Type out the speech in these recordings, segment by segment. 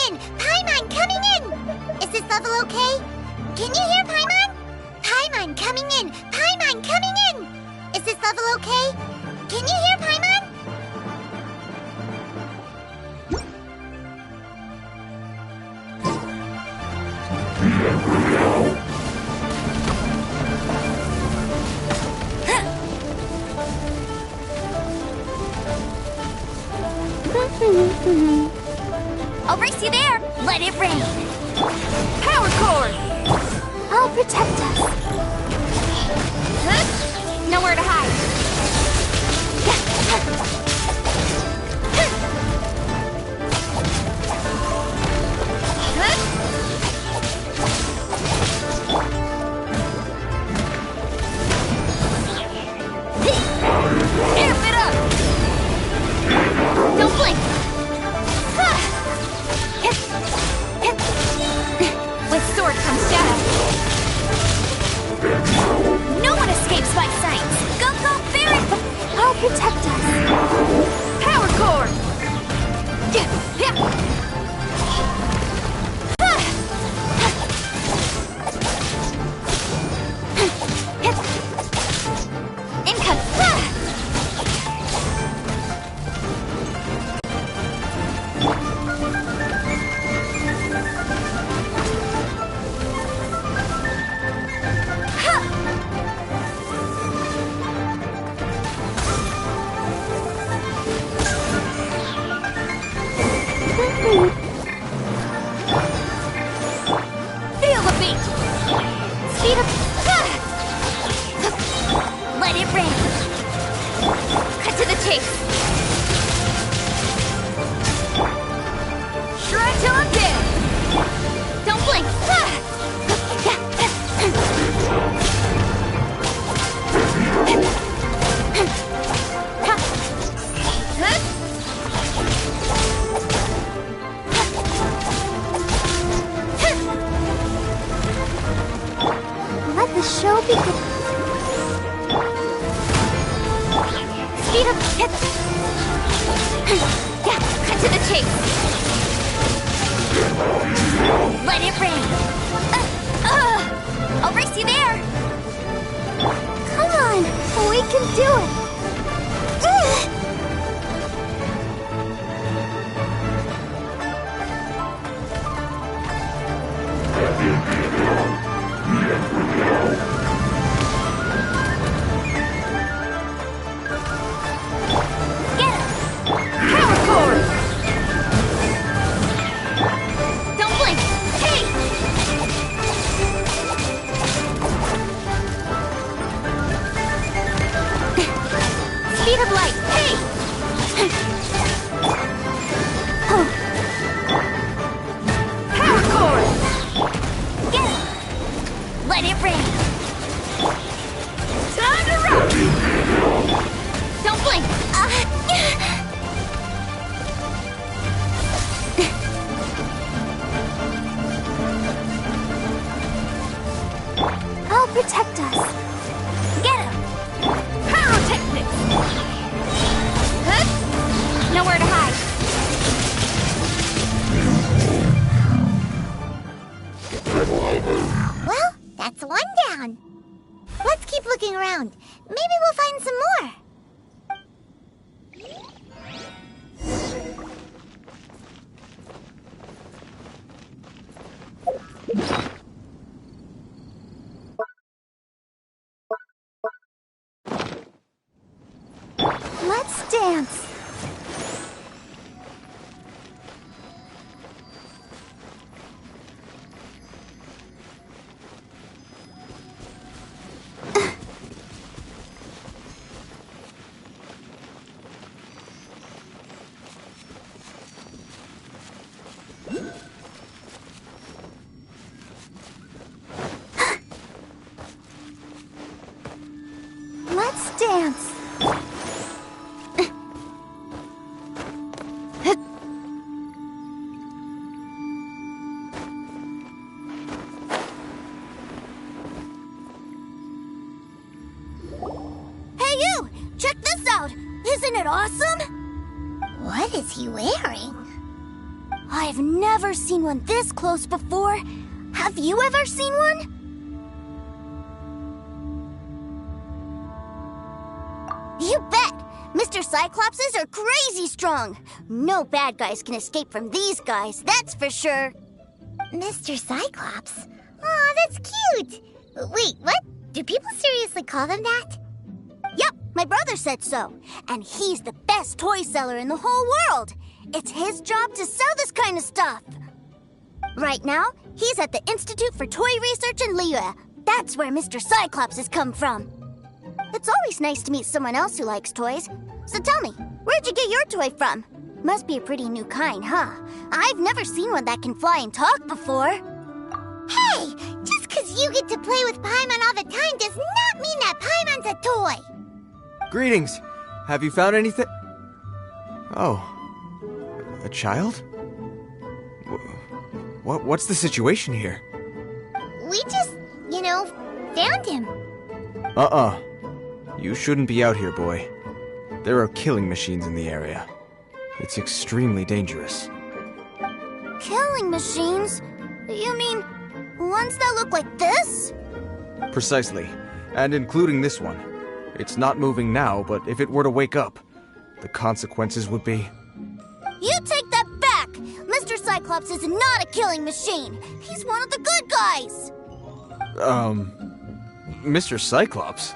in! Paimon coming in! Is this level okay? Can you hear Paimon? Paimon coming in! Paimon coming in! Is this level okay? Can you hear Paimon? I'll race you there! Let it rain! Power cord! I'll protect us! Nowhere to hide! Amp it up! Don't blink! With sword comes shadow. No one escapes my sight. Go, go, Barry! I'll protect us. Power cord! Feel the beat! Speed up! Let it rain! Cut to the chase! Shred till I'm dead! Don't blink! Let the show begin. Speed up, hit. Yeah, cut to the chase. Let it rain. I'll race you there. Come on, we can do it. Speed of light, hey! Power cord! Get it! Let it rain! Time to rock! Don't blink! I'll protect us! Get him! Pyrotechnics! Nowhere to hide. Well, that's one down. Let's keep looking around. Maybe we'll find some more. Let's dance. Let's dance. Hey you! Check this out! Isn't it awesome? What is he wearing? I've never seen one this close before. Have you ever seen one? You bet! Mr. Cyclopses are crazy strong. No bad guys can escape from these guys, that's for sure. Mr. Cyclops? Aw, that's cute! Wait, what? Do people seriously call them that? Yep, my brother said so. And he's the best toy seller in the whole world. It's his job to sell this kind of stuff. Right now, he's at the Institute for Toy Research in Liyue. That's where Mr. Cyclops has come from. It's always nice to meet someone else who likes toys. So tell me, where'd you get your toy from? Must be a pretty new kind, huh? I've never seen one that can fly and talk before. Hey! Just 'cause you get to play with Paimon all the time does not mean that Paimon's a toy! Greetings. Have you found anything? Oh. A child? What's the situation here? We just, found him. You shouldn't be out here, boy. There are killing machines in the area. It's extremely dangerous. Killing machines? You mean ones that look like this? Precisely. And including this one. It's not moving now, but if it were to wake up, the consequences would be... You take that back! Mr. Cyclops is not a killing machine. He's one of the good guys. Mr. Cyclops?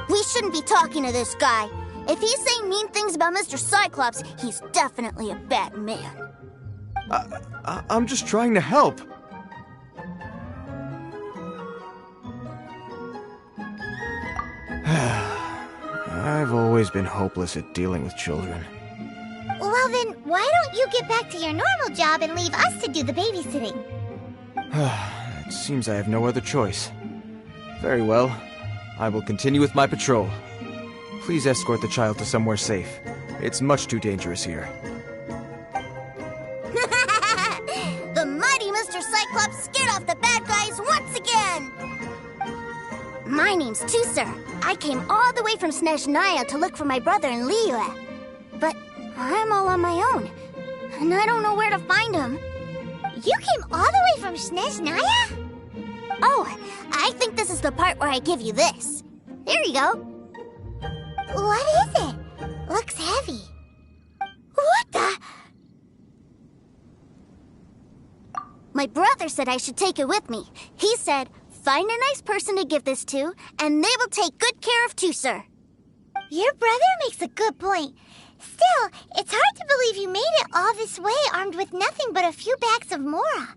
We shouldn't be talking to this guy. If he's saying mean things about Mr. Cyclops, he's definitely a bad man. I'm just trying to help. I've always been hopeless at dealing with children. Well then, why don't you get back to your normal job and leave us to do the babysitting? It seems I have no other choice. Very well. I will continue with my patrol. Please escort the child to somewhere safe. It's much too dangerous here. The mighty Mr. Cyclops scared off the bad guys once again! My name's Tusser. I came all the way from Snezhnaya to look for my brother in Liyue. But I'm all on my own, and I don't know where to find him. You came all the way from Snezhnaya? Oh, I think this is the part where I give you this. Here you go. What is it? Looks heavy. What the? My brother said I should take it with me. He said, find a nice person to give this to, and they will take good care of Tusser. Your brother makes a good point. Still, it's hard to believe you made it all this way armed with nothing but a few bags of Mora.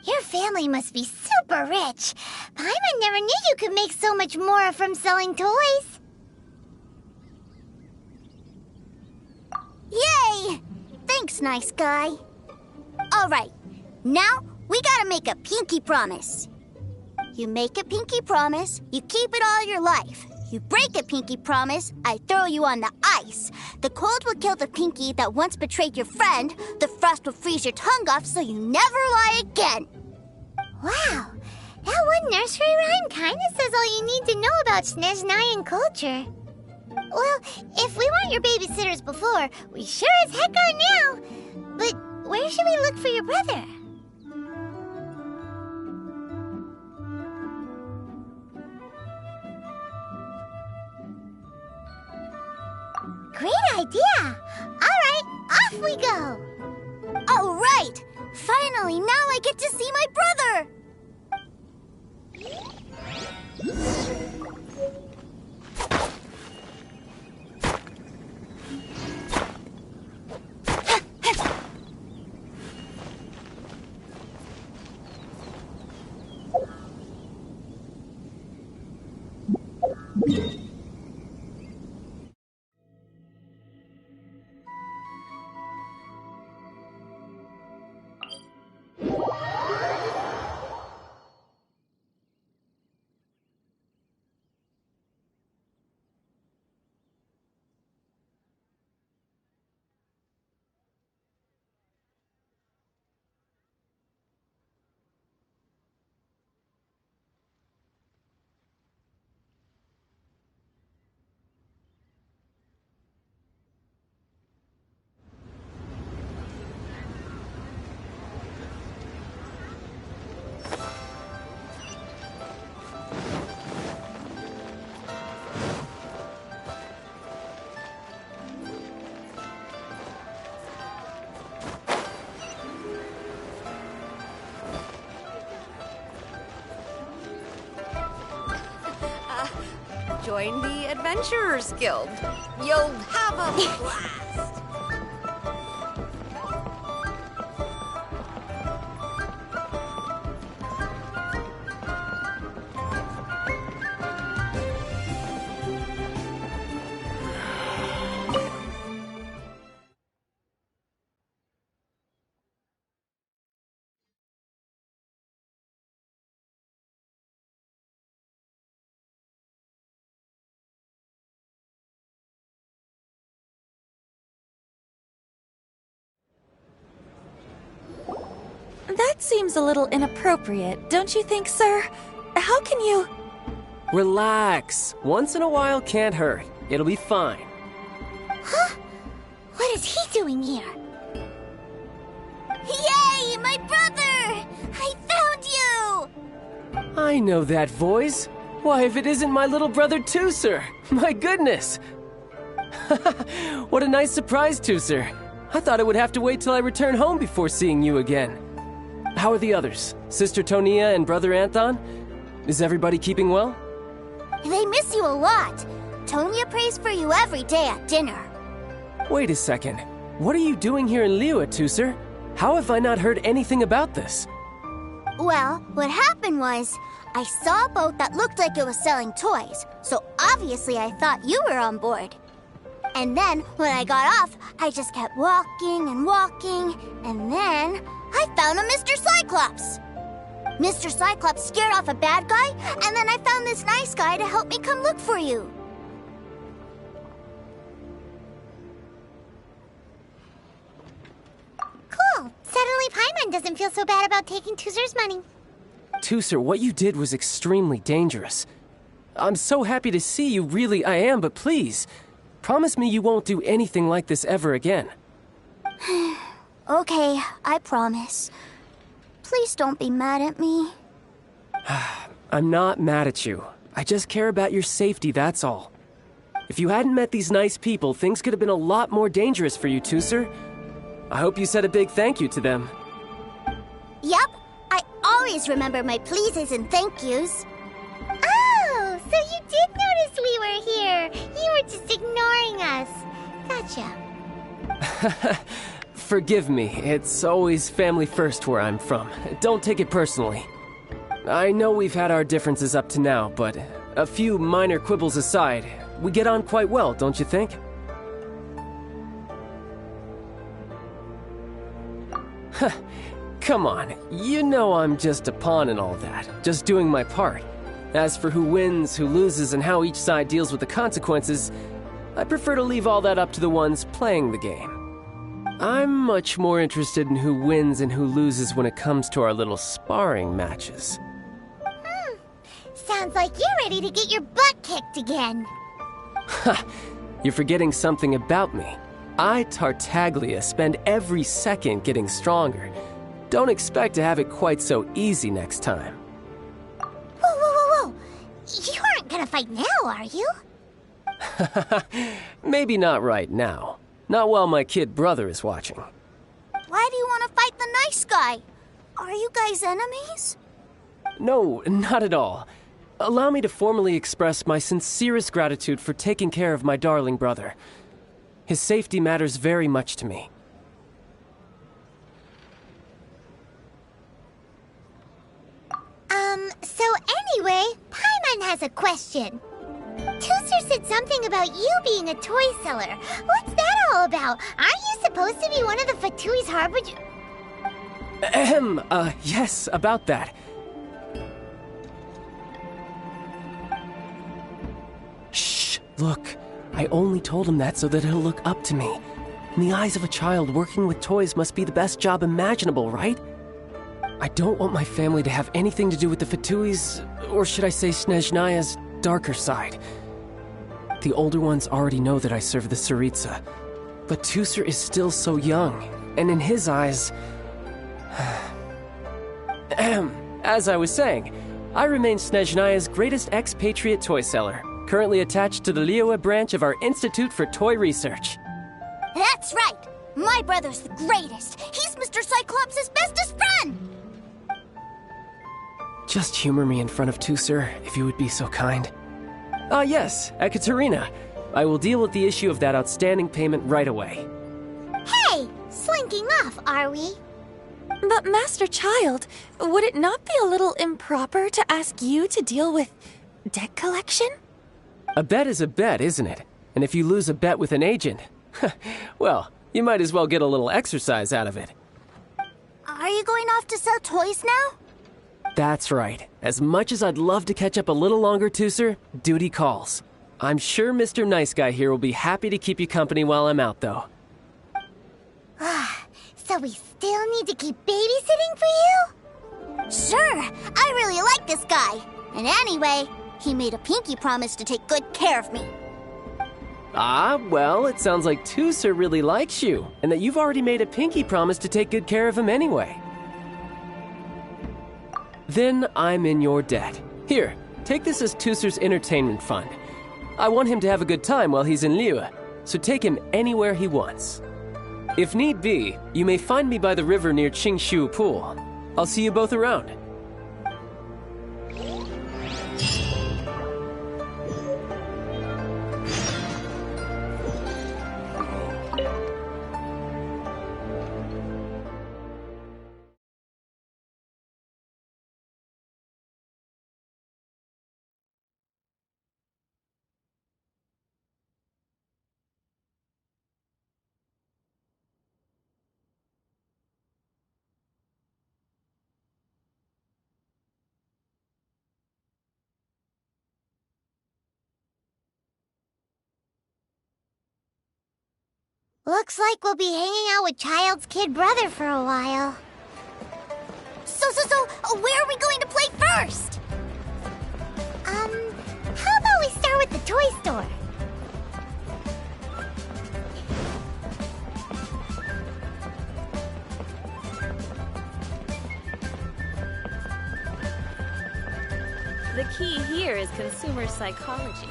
Your family must be super rich. Paimon never knew you could make so much Mora from selling toys. Yay! Thanks, nice guy. All right, now we gotta make a pinky promise. You make a pinky promise, you keep it all your life. You break a pinky promise, I throw you on the ice. The cold will kill the pinky that once betrayed your friend. The frost will freeze your tongue off so you never lie again. Wow, that one nursery rhyme kind of says all you need to know about Snezhnayan culture. Well, if we weren't your babysitters before, we sure as heck are now. But where should we look for your brother? Great idea! All right, off we go! All right! Finally, now I get to see my brother! join the Adventurers Guild. You'll have a blast. That seems a little inappropriate, don't you think, sir? How can you... Relax. Once in a while can't hurt. It'll be fine. Huh? What is he doing here? Yay, my brother! I found you! I know that voice. Why, if it isn't my little brother Tooser! My goodness! What a nice surprise, Tooser. I thought I would have to wait till I return home before seeing you again. How are the others? Sister Tonia and Brother Anthon? Is everybody keeping well? They miss you a lot. Tonya prays for you every day at dinner. Wait a second. What are you doing here in Liyue, Tooser? How have I not heard anything about this? Well, what happened was, I saw a boat that looked like it was selling toys, so obviously I thought you were on board. And then, when I got off, I just kept walking and walking, and then I found a Mr. Cyclops. Mr. Cyclops scared off a bad guy, and then I found this nice guy to help me come look for you. Cool. Suddenly Paimon doesn't feel so bad about taking Tooser's money. Tooser, what you did was extremely dangerous. I'm so happy to see you, really I am, but please, promise me you won't do anything like this ever again. Okay, I promise. Please don't be mad at me. I'm not mad at you. I just care about your safety, that's all. If you hadn't met these nice people, things could have been a lot more dangerous for you, Tooser. I hope you said a big thank you to them. Yep, I always remember my pleases and thank yous. Oh, so you did notice we were here. You were just ignoring us. Gotcha. Forgive me, it's always family first where I'm from. Don't take it personally. I know we've had our differences up to now, but a few minor quibbles aside, we get on quite well, don't you think? Come on, you know I'm just a pawn and all that, just doing my part. As for who wins, who loses, and how each side deals with the consequences, I prefer to leave all that up to the ones playing the game. I'm much more interested in who wins and who loses when it comes to our little sparring matches. Sounds like you're ready to get your butt kicked again. Ha! You're forgetting something about me. I, Tartaglia, spend every second getting stronger. Don't expect to have it quite so easy next time. Whoa. You aren't gonna fight now, are you? Maybe not right now. Not while my kid brother is watching. Why do you want to fight the nice guy? Are you guys enemies? No, not at all. Allow me to formally express my sincerest gratitude for taking care of my darling brother. His safety matters very much to me. So anyway, Paimon has a question. Tooser said something about you being a toy seller. What's that all about? Aren't you supposed to be one of the Fatui's harbinger? Yes, about that. Shh, look. I only told him that so that he'll look up to me. In the eyes of a child, working with toys must be the best job imaginable, right? I don't want my family to have anything to do with the Fatui's, or should I say Snezhnaya's, darker side. The older ones already know that I serve the Tsaritsa, but Tooser is still so young, and in his eyes... As I was saying, I remain Snezhnaya's greatest expatriate toy seller, currently attached to the Liyue branch of our Institute for Toy Research. That's right! My brother's the greatest! He's Mr. Cyclops' bestest friend! Just humor me in front of Tooser, if you would be so kind. Yes, Ekaterina. I will deal with the issue of that outstanding payment right away. Hey, slinking off, are we? But Master Child, would it not be a little improper to ask you to deal with debt collection? A bet is a bet, isn't it? And if you lose a bet with an agent, well, you might as well get a little exercise out of it. Are you going off to sell toys now? That's right. As much as I'd love to catch up a little longer, Tooser, duty calls. I'm sure Mr. Nice Guy here will be happy to keep you company while I'm out, though. So we still need to keep babysitting for you? Sure, I really like this guy. And anyway, he made a pinky promise to take good care of me. Ah, well, it sounds like Tooser really likes you, and that you've already made a pinky promise to take good care of him anyway. Then I'm in your debt. Here, take this as Tooser's entertainment fund. I want him to have a good time while he's in Liyue, so take him anywhere he wants. If need be, you may find me by the river near Qingshu Pool. I'll see you both around. Looks like we'll be hanging out with Child's kid brother for a while. So, where are we going to play first? How about we start with the toy store? The key here is consumer psychology.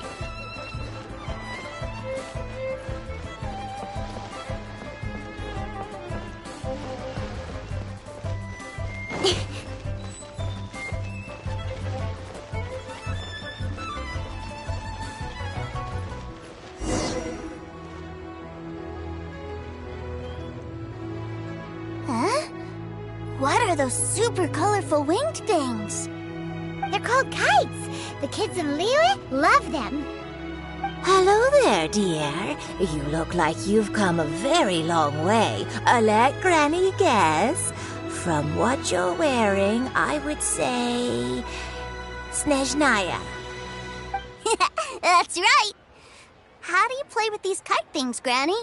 Huh? What are those super colorful winged things? They're called kites. The kids in Liyue love them. Hello there, dear. You look like you've come a very long way. Let Granny guess. From what you're wearing, I would say... Snezhnaya. That's right. How do you play with these kite things, Granny?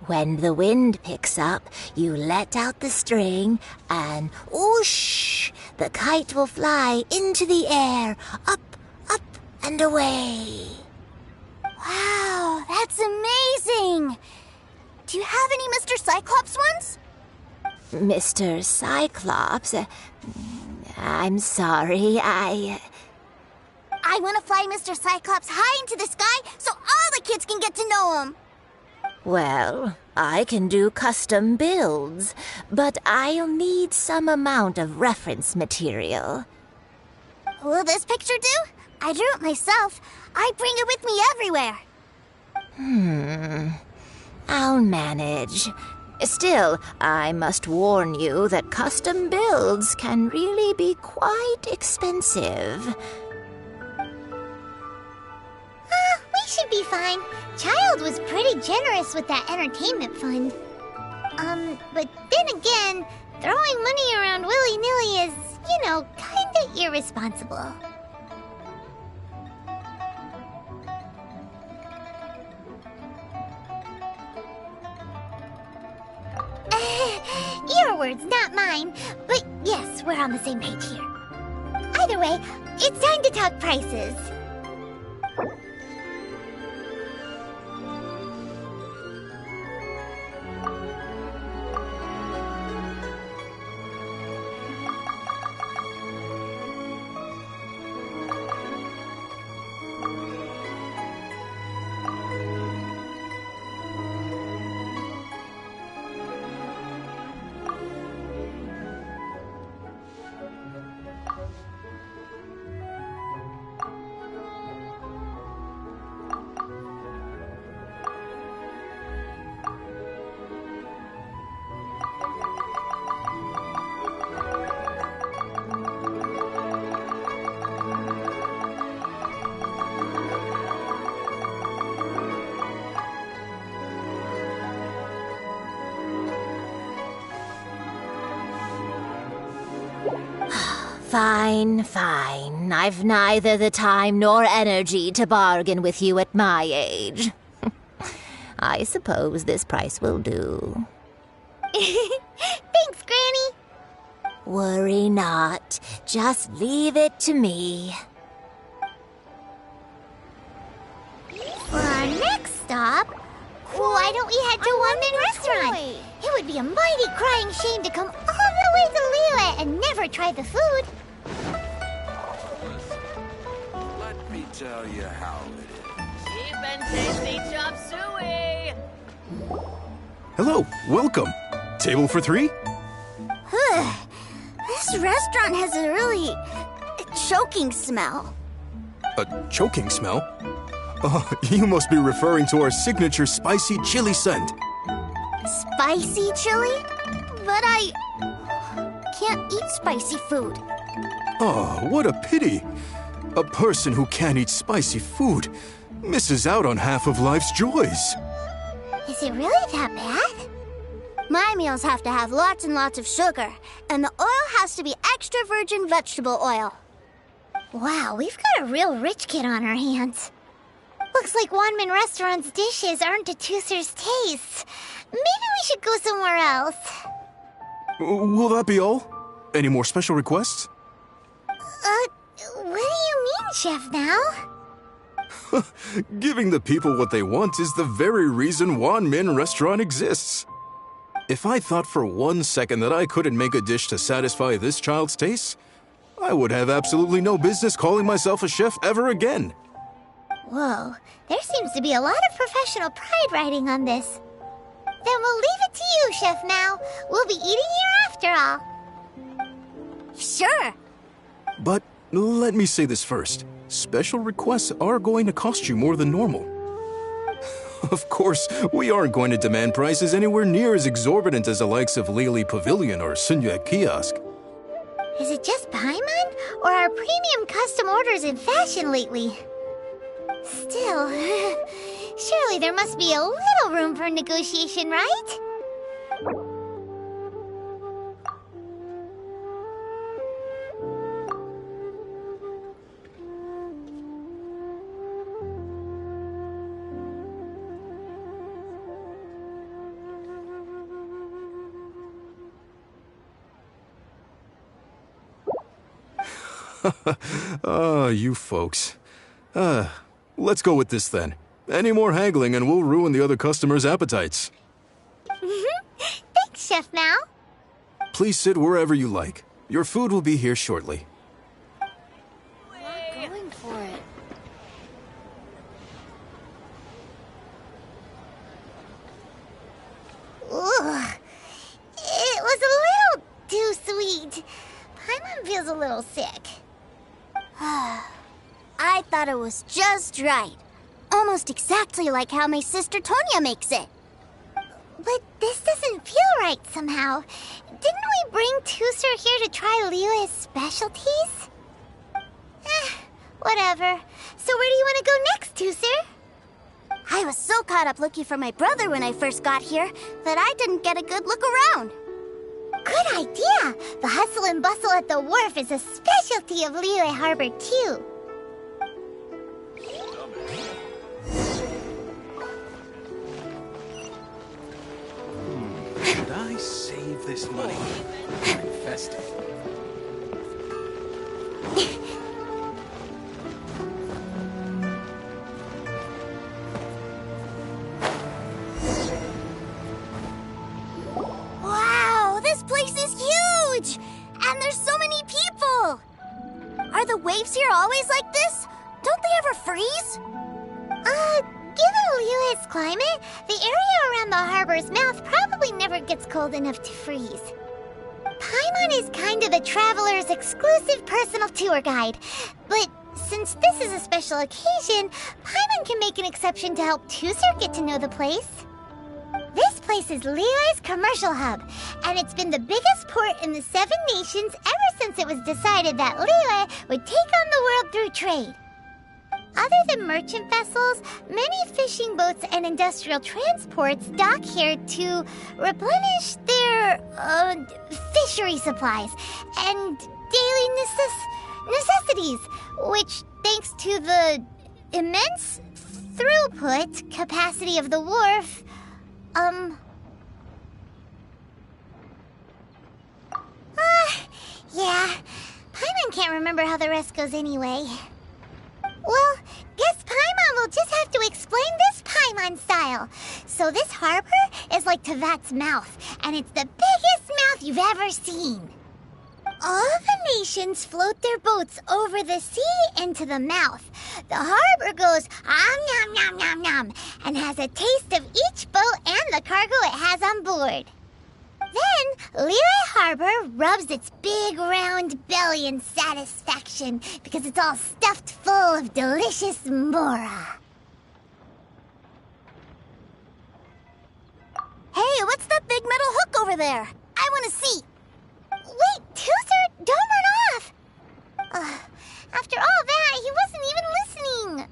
When the wind picks up, you let out the string and whoosh! The kite will fly into the air, up, and away. Wow, that's amazing! Do you have any Mr. Cyclops ones? Mr. Cyclops? I'm sorry, I want to fly Mr. Cyclops high into the sky so all the kids can get to know him. Well, I can do custom builds, but I'll need some amount of reference material. Will this picture do? I drew it myself. I bring it with me everywhere. I'll manage. Still, I must warn you that custom builds can really be quite expensive. We should be fine. Child was pretty generous with that entertainment fund. But then again, throwing money around willy-nilly is, kinda irresponsible. Your words, not mine. But yes, we're on the same page here. Either way, it's time to talk prices. Fine, fine. I've neither the time nor energy to bargain with you at my age. I suppose this price will do. Thanks, Granny. Worry not. Just leave it to me. For our next stop, why don't we head to Windblume Restaurant? It would be a mighty crying shame to come all the way to Liyue and never try the food. Let me tell you how it is. Cheap and tasty chop suey. Hello, welcome. Table for 3? This restaurant has a really choking smell. A choking smell? Oh, you must be referring to our signature spicy chili scent. Spicy chili? But I can't eat spicy food. Oh, what a pity. A person who can't eat spicy food misses out on half of life's joys. Is it really that bad? My meals have to have lots and lots of sugar, and the oil has to be extra virgin vegetable oil. Wow, we've got a real rich kid on our hands. Looks like Windblume Restaurant's dishes aren't to Tooser's taste. Maybe we should go somewhere else. Will that be all? Any more special requests? What do you mean, Chef now? Giving the people what they want is the very reason Windblume Restaurant exists. If I thought for 1 second that I couldn't make a dish to satisfy this child's taste, I would have absolutely no business calling myself a chef ever again. Whoa, there seems to be a lot of professional pride riding on this. Then we'll leave it to you, Chef Mao. We'll be eating here after all. Sure. But let me say this first. Special requests are going to cost you more than normal. Of course, we aren't going to demand prices anywhere near as exorbitant as the likes of Lily Pavilion or Sunyue Kiosk. Is it just Paimon, or are premium custom orders in fashion lately? Still, surely there must be a little room for negotiation, right? You folks. Let's go with this then. Any more haggling and we'll ruin the other customers' appetites. Thanks, Chef Mao. Please sit wherever you like. Your food will be here shortly. Going for it. Ugh. It was a little too sweet. Paimon feels a little sick. I thought it was just right. Almost exactly like how my sister Tonya makes it. But this doesn't feel right somehow. Didn't we bring Tooser here to try Liyue's specialties? Whatever. So where do you want to go next, Tooser? I was so caught up looking for my brother when I first got here that I didn't get a good look around. Good idea! The hustle and bustle at the wharf is a specialty of Liyue Harbor, too. Should I save this money? Invest it. Wow, this place is huge! And there's so many people! Are the waves here always like this? Don't they ever freeze? Given Liyue's climate, the area around the harbor's mouth probably never gets cold enough to freeze. Paimon is kind of the traveler's exclusive personal tour guide. But since this is a special occasion, Paimon can make an exception to help Tooser get to know the place. This place is Liyue's commercial hub, and it's been the biggest port in the 7 nations ever since it was decided that Liyue would take on the world through trade. Other than merchant vessels, many fishing boats and industrial transports dock here to replenish their fishery supplies. And daily necessities, which, thanks to the immense throughput capacity of the wharf, yeah, Paimon can't remember how the rest goes anyway. Well, guess Paimon will just have to explain this Paimon style. So this harbor is like Tevat's mouth, and it's the biggest mouth you've ever seen. All the nations float their boats over the sea into the mouth. The harbor goes nom nom nom nom and has a taste of each boat and the cargo it has on board. Then Liyue Harbor rubs its big round belly in satisfaction because it's all stuffed full of delicious mora. Hey, what's that big metal hook over there? I want to see. Wait, Tooser, don't run off! After all that, he wasn't even listening.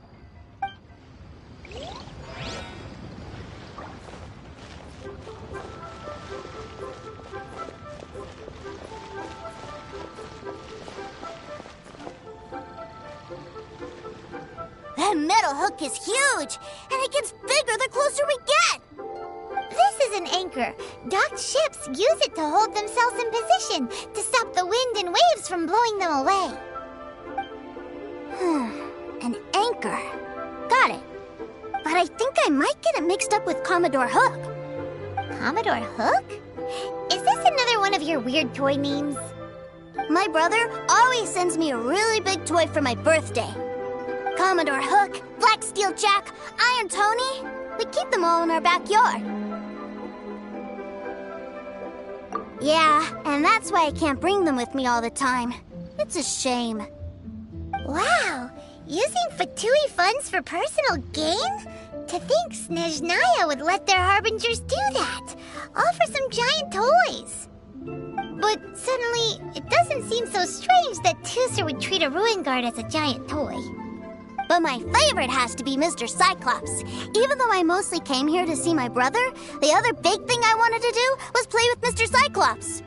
That metal hook is huge, and it gets bigger the closer we get. This is an anchor. Docked ships use it to hold themselves in position to stop the wind and waves from blowing them away. An anchor. Got it. But I think I might get it mixed up with Commodore Hook. Commodore Hook? Is this another one of your weird toy names? My brother always sends me a really big toy for my birthday. Commodore Hook, Black Steel Jack, Iron Tony. We keep them all in our backyard. Yeah, and that's why I can't bring them with me all the time. It's a shame. Wow! Using Fatui funds for personal gain? To think Snezhnaya would let their harbingers do that! All for some giant toys! But suddenly, it doesn't seem so strange that Tooser would treat a ruin guard as a giant toy. But my favorite has to be Mr. Cyclops. Even though I mostly came here to see my brother, the other big thing I wanted to do was play with Mr. Cyclops.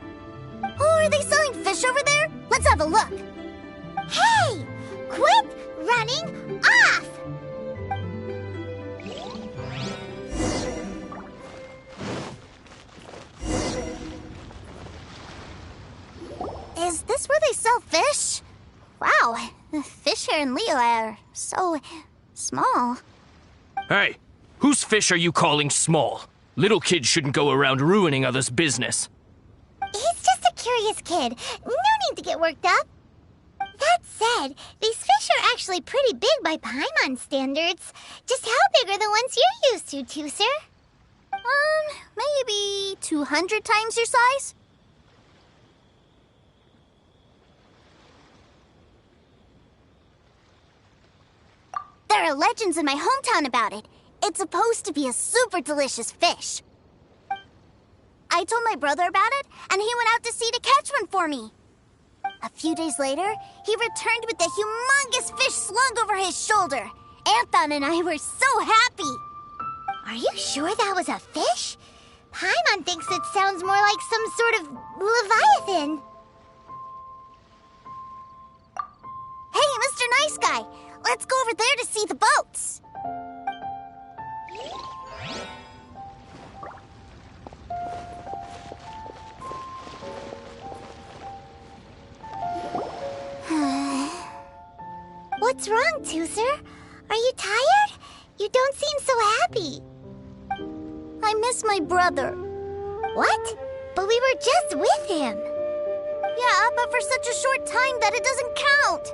Oh, are they selling fish over there? Let's have a look. Hey! Quit running off! Is this where they sell fish? Wow, the fish here in Liyue are so small. Hey, whose fish are you calling small? Little kids shouldn't go around ruining others' business. He's just a curious kid. No need to get worked up. That said, these fish are actually pretty big by Paimon standards. Just how big are the ones you're used to, Tooser? Maybe 200 times your size? There are legends in my hometown about it. It's supposed to be a super delicious fish. I told my brother about it, and he went out to sea to catch one for me. A few days later, he returned with a humongous fish slung over his shoulder. Anthon and I were so happy. Are you sure that was a fish? Paimon thinks it sounds more like some sort of leviathan. Hey, Mr. Nice Guy, let's go over there to see the boats. What's wrong, Tooser? Are you tired? You don't seem so happy. I miss my brother. What? But we were just with him. Yeah, but for such a short time that it doesn't count.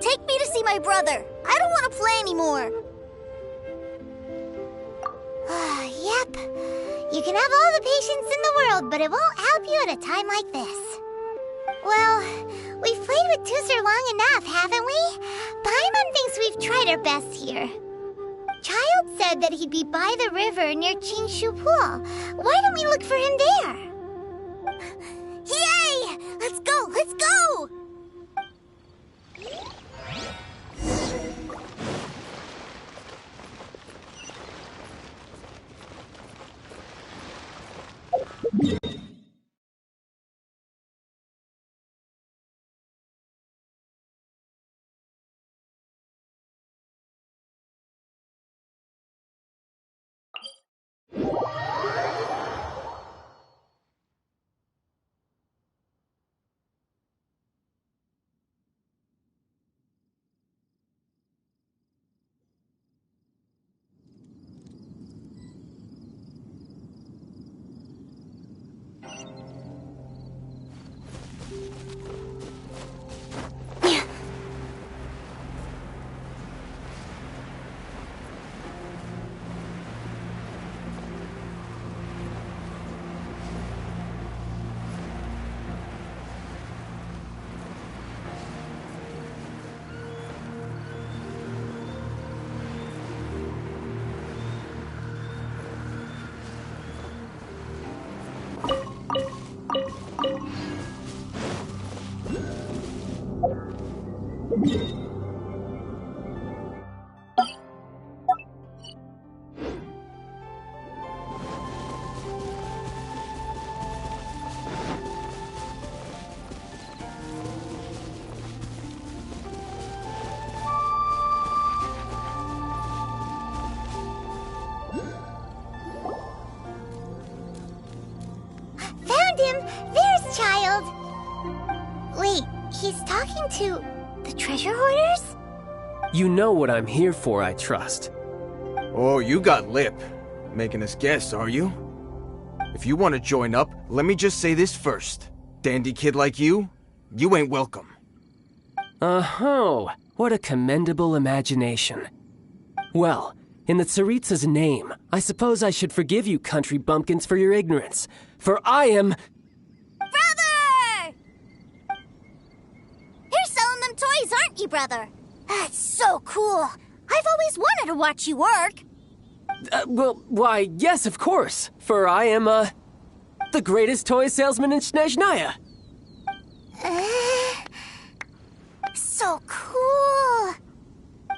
Take me to see my brother. I don't want to play anymore. Yep. You can have all the patience in the world, but it won't help you at a time like this. Well, we've played with Tooser long enough, haven't we? Paimon thinks we've tried our best here. Child said that he'd be by the river near Chinshu Pool. Why don't we look for him there? Yay! Let's go! Let's go! Found him! There's Child! Wait, he's talking to the treasure hoarders? You know what I'm here for, I trust. Oh, you got lip. Making us guess, are you? If you want to join up, let me just say this first. Dandy kid like you ain't welcome. Oh, what a commendable imagination. Well, in the Tsaritsa's name, I suppose I should forgive you country bumpkins for your ignorance, for I am... Brother! You're selling them toys, aren't you, brother? That's so cool. I've always wanted to watch you work. Why, yes, of course, for I am, the greatest toy salesman in Snezhnaya. So cool.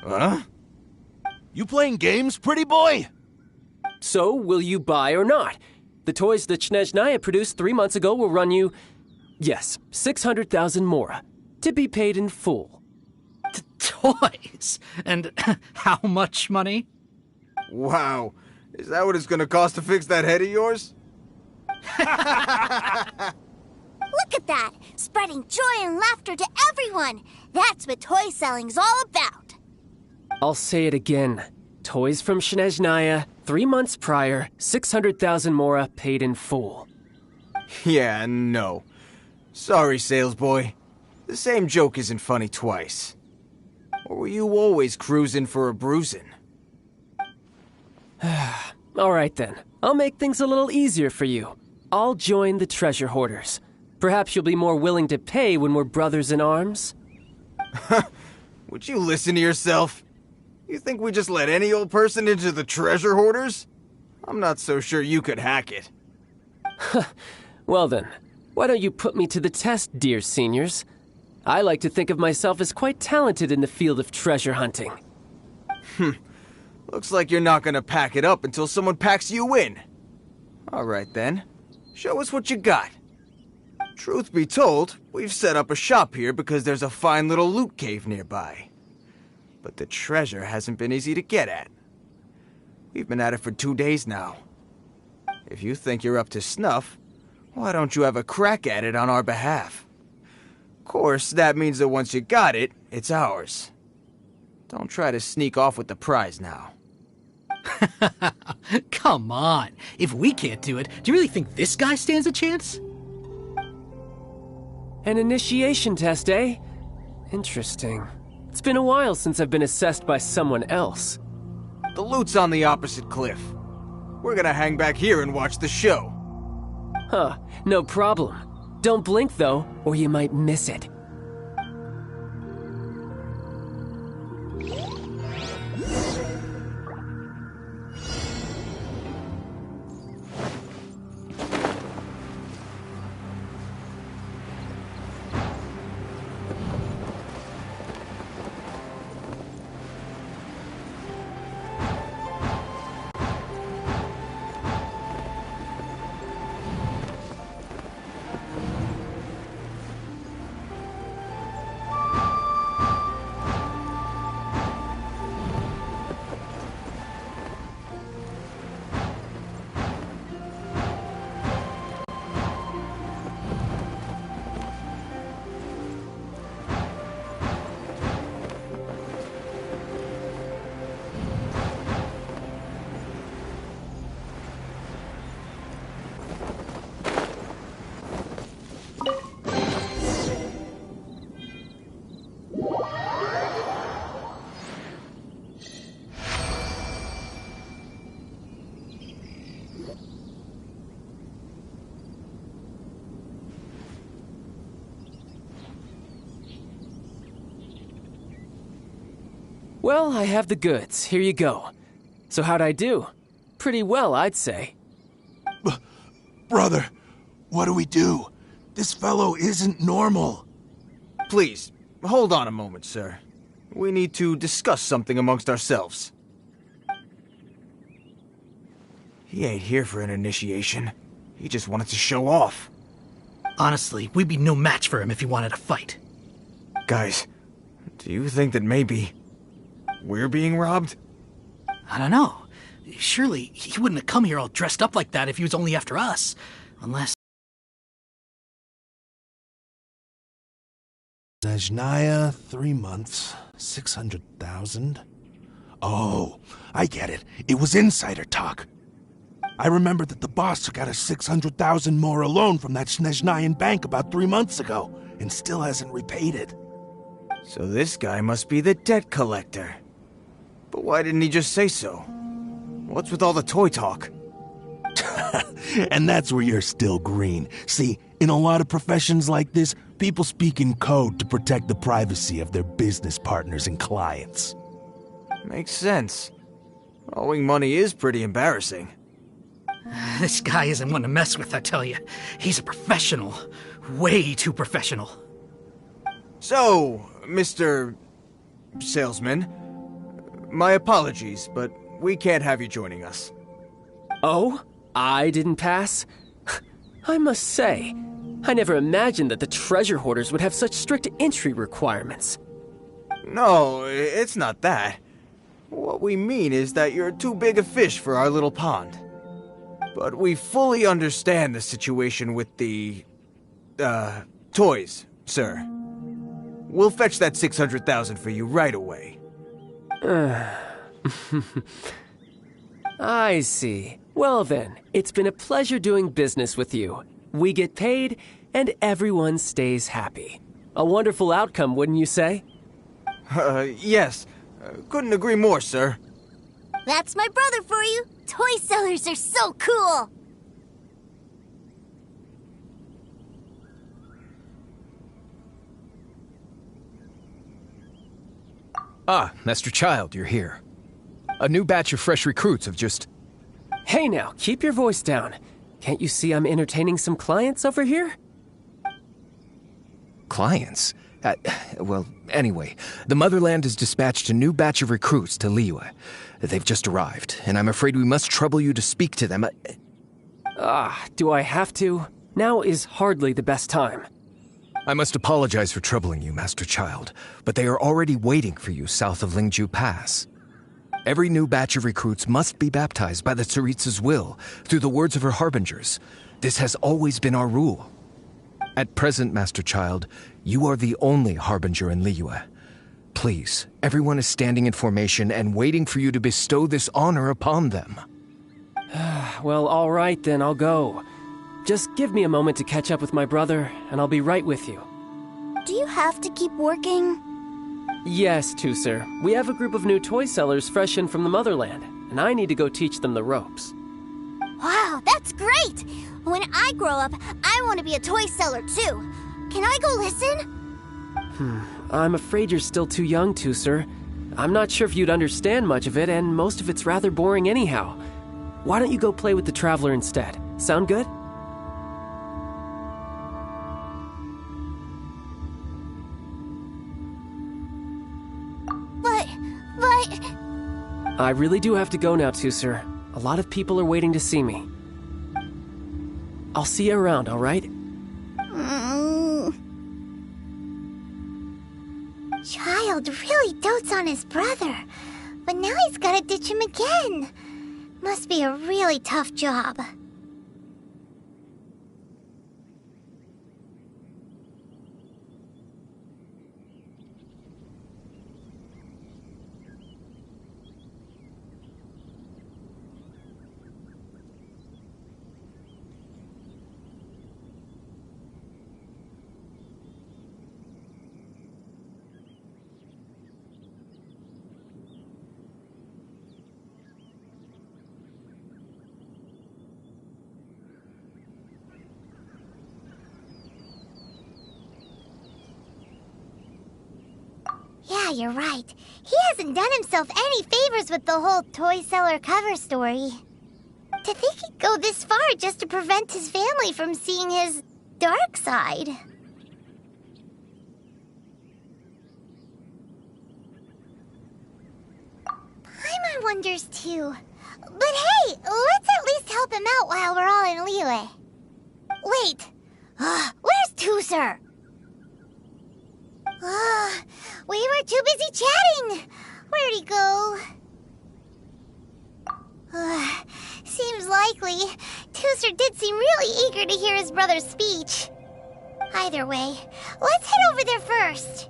Huh? You playing games, pretty boy? So, will you buy or not? The toys that Snezhnaya produced 3 months ago will run you, yes, 600,000 mora, to be paid in full. Toys? And how much money? Wow. Is that what it's gonna cost to fix that head of yours? Look at that! Spreading joy and laughter to everyone! That's what toy selling's all about! I'll say it again. Toys from Snezhnaya, 3 months prior, 600,000 mora paid in full. Yeah, no. Sorry, salesboy. The same joke isn't funny twice. Or were you always cruising for a bruising? All right then. I'll make things a little easier for you. I'll join the treasure hoarders. Perhaps you'll be more willing to pay when we're brothers in arms? Would you listen to yourself? You think we just let any old person into the treasure hoarders? I'm not so sure you could hack it. Well then, why don't you put me to the test, dear seniors? I like to think of myself as quite talented in the field of treasure hunting. Looks like you're not gonna pack it up until someone packs you in. Alright then, show us what you got. Truth be told, we've set up a shop here because there's a fine little loot cave nearby. But the treasure hasn't been easy to get at. We've been at it for 2 days now. If you think you're up to snuff, why don't you have a crack at it on our behalf? Of course, that means that once you got it, it's ours. Don't try to sneak off with the prize now. Come on. If we can't do it, do you really think this guy stands a chance? An initiation test, eh? Interesting. It's been a while since I've been assessed by someone else. The loot's on the opposite cliff. We're gonna hang back here and watch the show. Huh, no problem. Don't blink though, or you might miss it. Well, I have the goods. Here you go. So how'd I do? Pretty well, I'd say. Brother, what do we do? This fellow isn't normal. Please, hold on a moment, sir. We need to discuss something amongst ourselves. He ain't here for an initiation. He just wanted to show off. Honestly, we'd be no match for him if he wanted to fight. Guys, do you think that maybe we're being robbed? I don't know. Surely he wouldn't have come here all dressed up like that if he was only after us. Unless... Snezhnaya, 3 months, 600,000. Oh, I get it. It was insider talk. I remember that the boss took out a 600,000 more loan from that Snezhnayan bank about 3 months ago, and still hasn't repaid it. So this guy must be the debt collector. But why didn't he just say so? What's with all the toy talk? And that's where you're still green. See, in a lot of professions like this, people speak in code to protect the privacy of their business partners and clients. Makes sense. Owing money is pretty embarrassing. This guy isn't one to mess with, I tell you. He's a professional. Way too professional. So, Mr. Salesman, my apologies, but we can't have you joining us. Oh? I didn't pass? I must say, I never imagined that the treasure hoarders would have such strict entry requirements. No, it's not that. What we mean is that you're too big a fish for our little pond. But we fully understand the situation with the, toys, sir. We'll fetch that 600,000 for you right away. I see. Well then, it's been a pleasure doing business with you. We get paid, and everyone stays happy. A wonderful outcome, wouldn't you say? Yes. Couldn't agree more, sir. That's my brother for you. Toy sellers are so cool. Ah, Master Child, you're here. A new batch of fresh recruits have just... Hey now, keep your voice down. Can't you see I'm entertaining some clients over here? Clients? Well, anyway, the Motherland has dispatched a new batch of recruits to Liyue. They've just arrived, and I'm afraid we must trouble you to speak to them. Do I have to? Now is hardly the best time. I must apologize for troubling you, Master Child, but they are already waiting for you south of Lingju Pass. Every new batch of recruits must be baptized by the Tsaritsa's will, through the words of her harbingers. This has always been our rule. At present, Master Child, you are the only harbinger in Liyue. Please, everyone is standing in formation and waiting for you to bestow this honor upon them. Well, all right then, I'll go. Just give me a moment to catch up with my brother, and I'll be right with you. Do you have to keep working? Yes, Tusser. We have a group of new toy sellers fresh in from the Motherland, and I need to go teach them the ropes. Wow, that's great! When I grow up, I want to be a toy seller too. Can I go listen? I'm afraid you're still too young, Tusser. I'm not sure if you'd understand much of it, and most of it's rather boring anyhow. Why don't you go play with the Traveler instead? Sound good? But... I really do have to go now, Tusser. A lot of people are waiting to see me. I'll see you around, all right? Child really dotes on his brother, but now he's gotta ditch him again. Must be a really tough job. Yeah, you're right. He hasn't done himself any favors with the whole toy seller cover story. To think he'd go this far just to prevent his family from seeing his dark side. Brother wonders too. But hey, let's at least help him out while we're all in Liyue. Wait, where's Tooser? We were too busy chatting. Where'd he go? Seems likely. Tooser did seem really eager to hear his brother's speech. Either way, let's head over there first.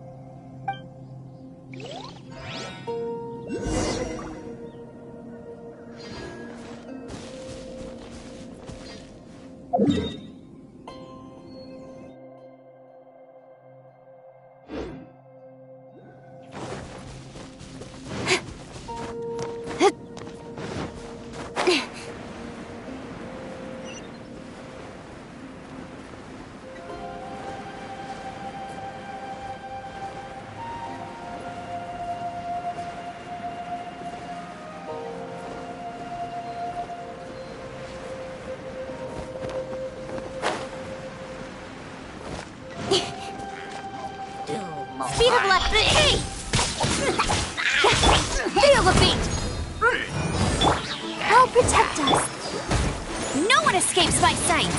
Speed of light! Hey! Feel the beat! Help protect us! No one escapes my sights!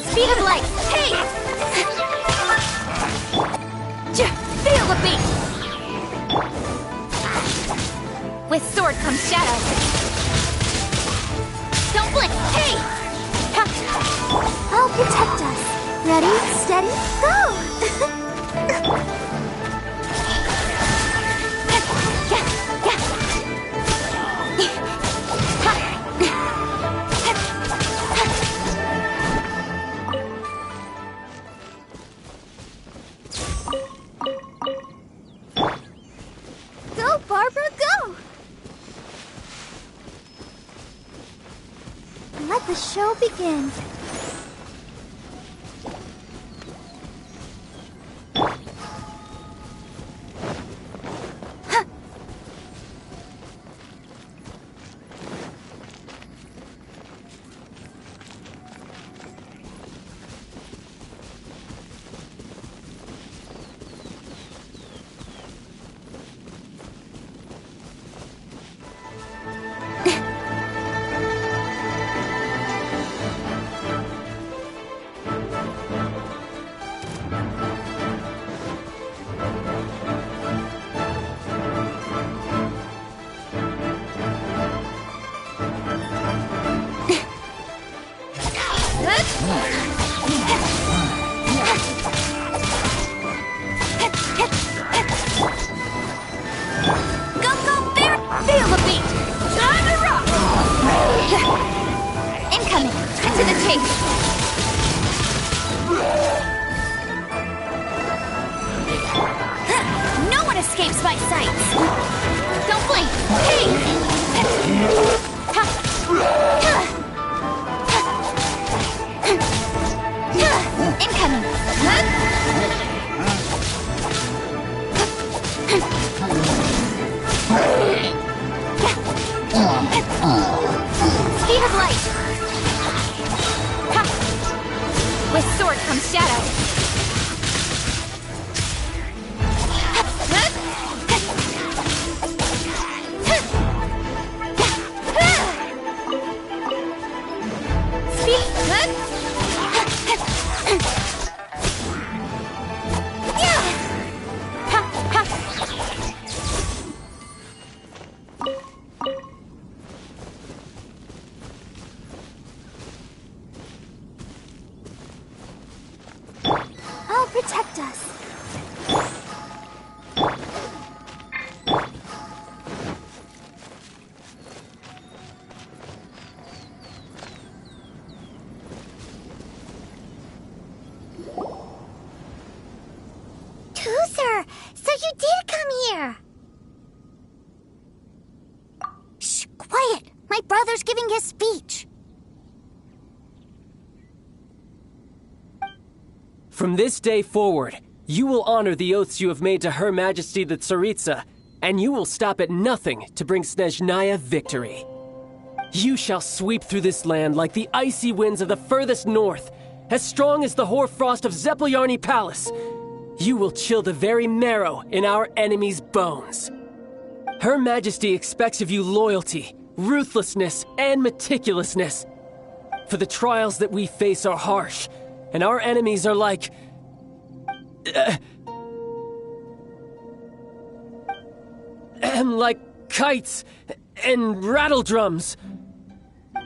Speed of light! Hey! Feel the beat! With sword comes shadow. Don't blink! Hey! I'll protect us. Ready, steady, go! Go, Barbara, go! Let the show begin. Feel the beat! Time to rock! Incoming! To the chase! No one escapes my sights! Don't blink! Hey! Incoming! Speed of light! With sword comes shadow. I'll protect us. Tooser, so you did come here. Shh, quiet. My brother's giving his speech. From this day forward, you will honor the oaths you have made to Her Majesty the Tsaritsa, and you will stop at nothing to bring Snezhnaya victory. You shall sweep through this land like the icy winds of the furthest north, as strong as the hoarfrost of Zepelyarny Palace. You will chill the very marrow in our enemies' bones. Her Majesty expects of you loyalty, ruthlessness, and meticulousness. For the trials that we face are harsh, and our enemies are like kites and rattledrums,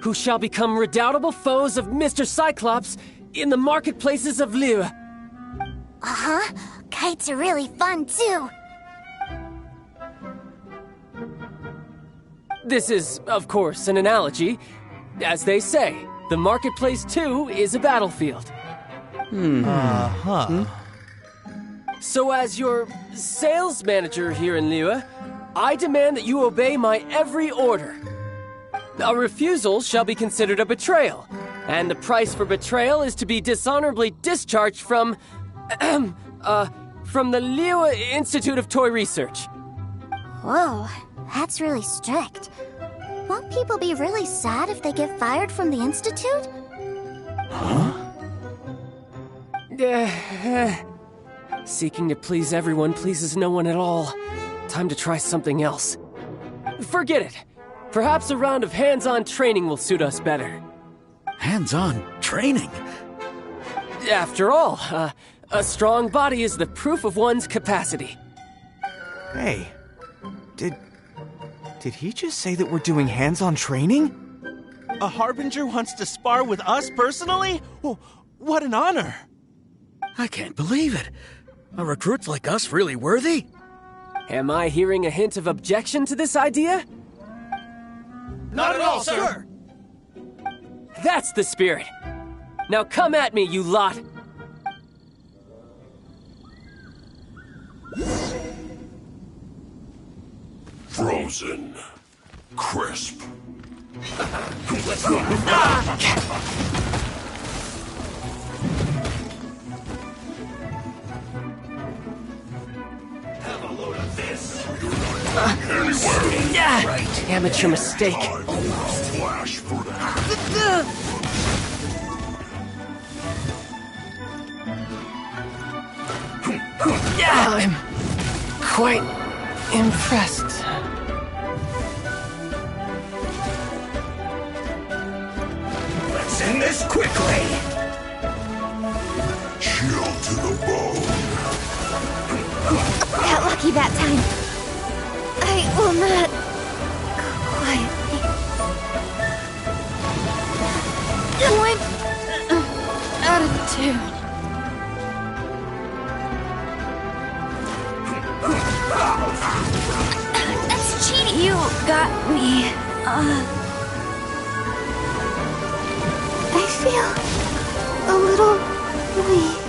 who shall become redoubtable foes of Mr. Cyclops in the marketplaces of Liyue. Uh-huh. Kites are really fun, too. This is, of course, an analogy. As they say, the marketplace, too, is a battlefield. So as your sales manager here in Liyue, I demand that you obey my every order. A refusal shall be considered a betrayal, and the price for betrayal is to be dishonorably discharged from the Liyue Institute of Toy Research. Whoa, that's really strict. Won't people be really sad if they get fired from the Institute? Seeking to please everyone pleases no one at all. Time to try something else. Forget it. Perhaps a round of hands-on training will suit us better. Hands-on training? After all, a strong body is the proof of one's capacity. Hey, did he just say that we're doing hands-on training? A Harbinger wants to spar with us personally? Well, what an honor! I can't believe it. Are recruits like us really worthy? Am I hearing a hint of objection to this idea? Not at all, sir! That's the spirit. Now come at me, you lot! Frozen. Crisp. Have a load of this. Right. Amateur mistake. Flash for that. I'm quite impressed. Let's end this quickly. Chill to the bone. Got lucky that time. I will not quietly. Went out of tune. That's cheating. You got me. I feel a little weak.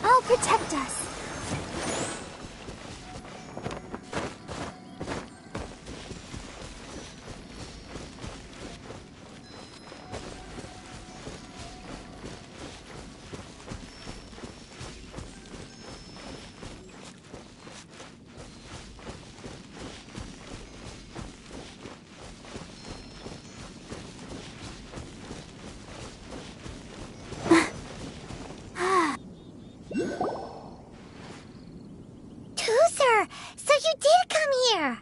I'll protect us. Toozer, so you did come here.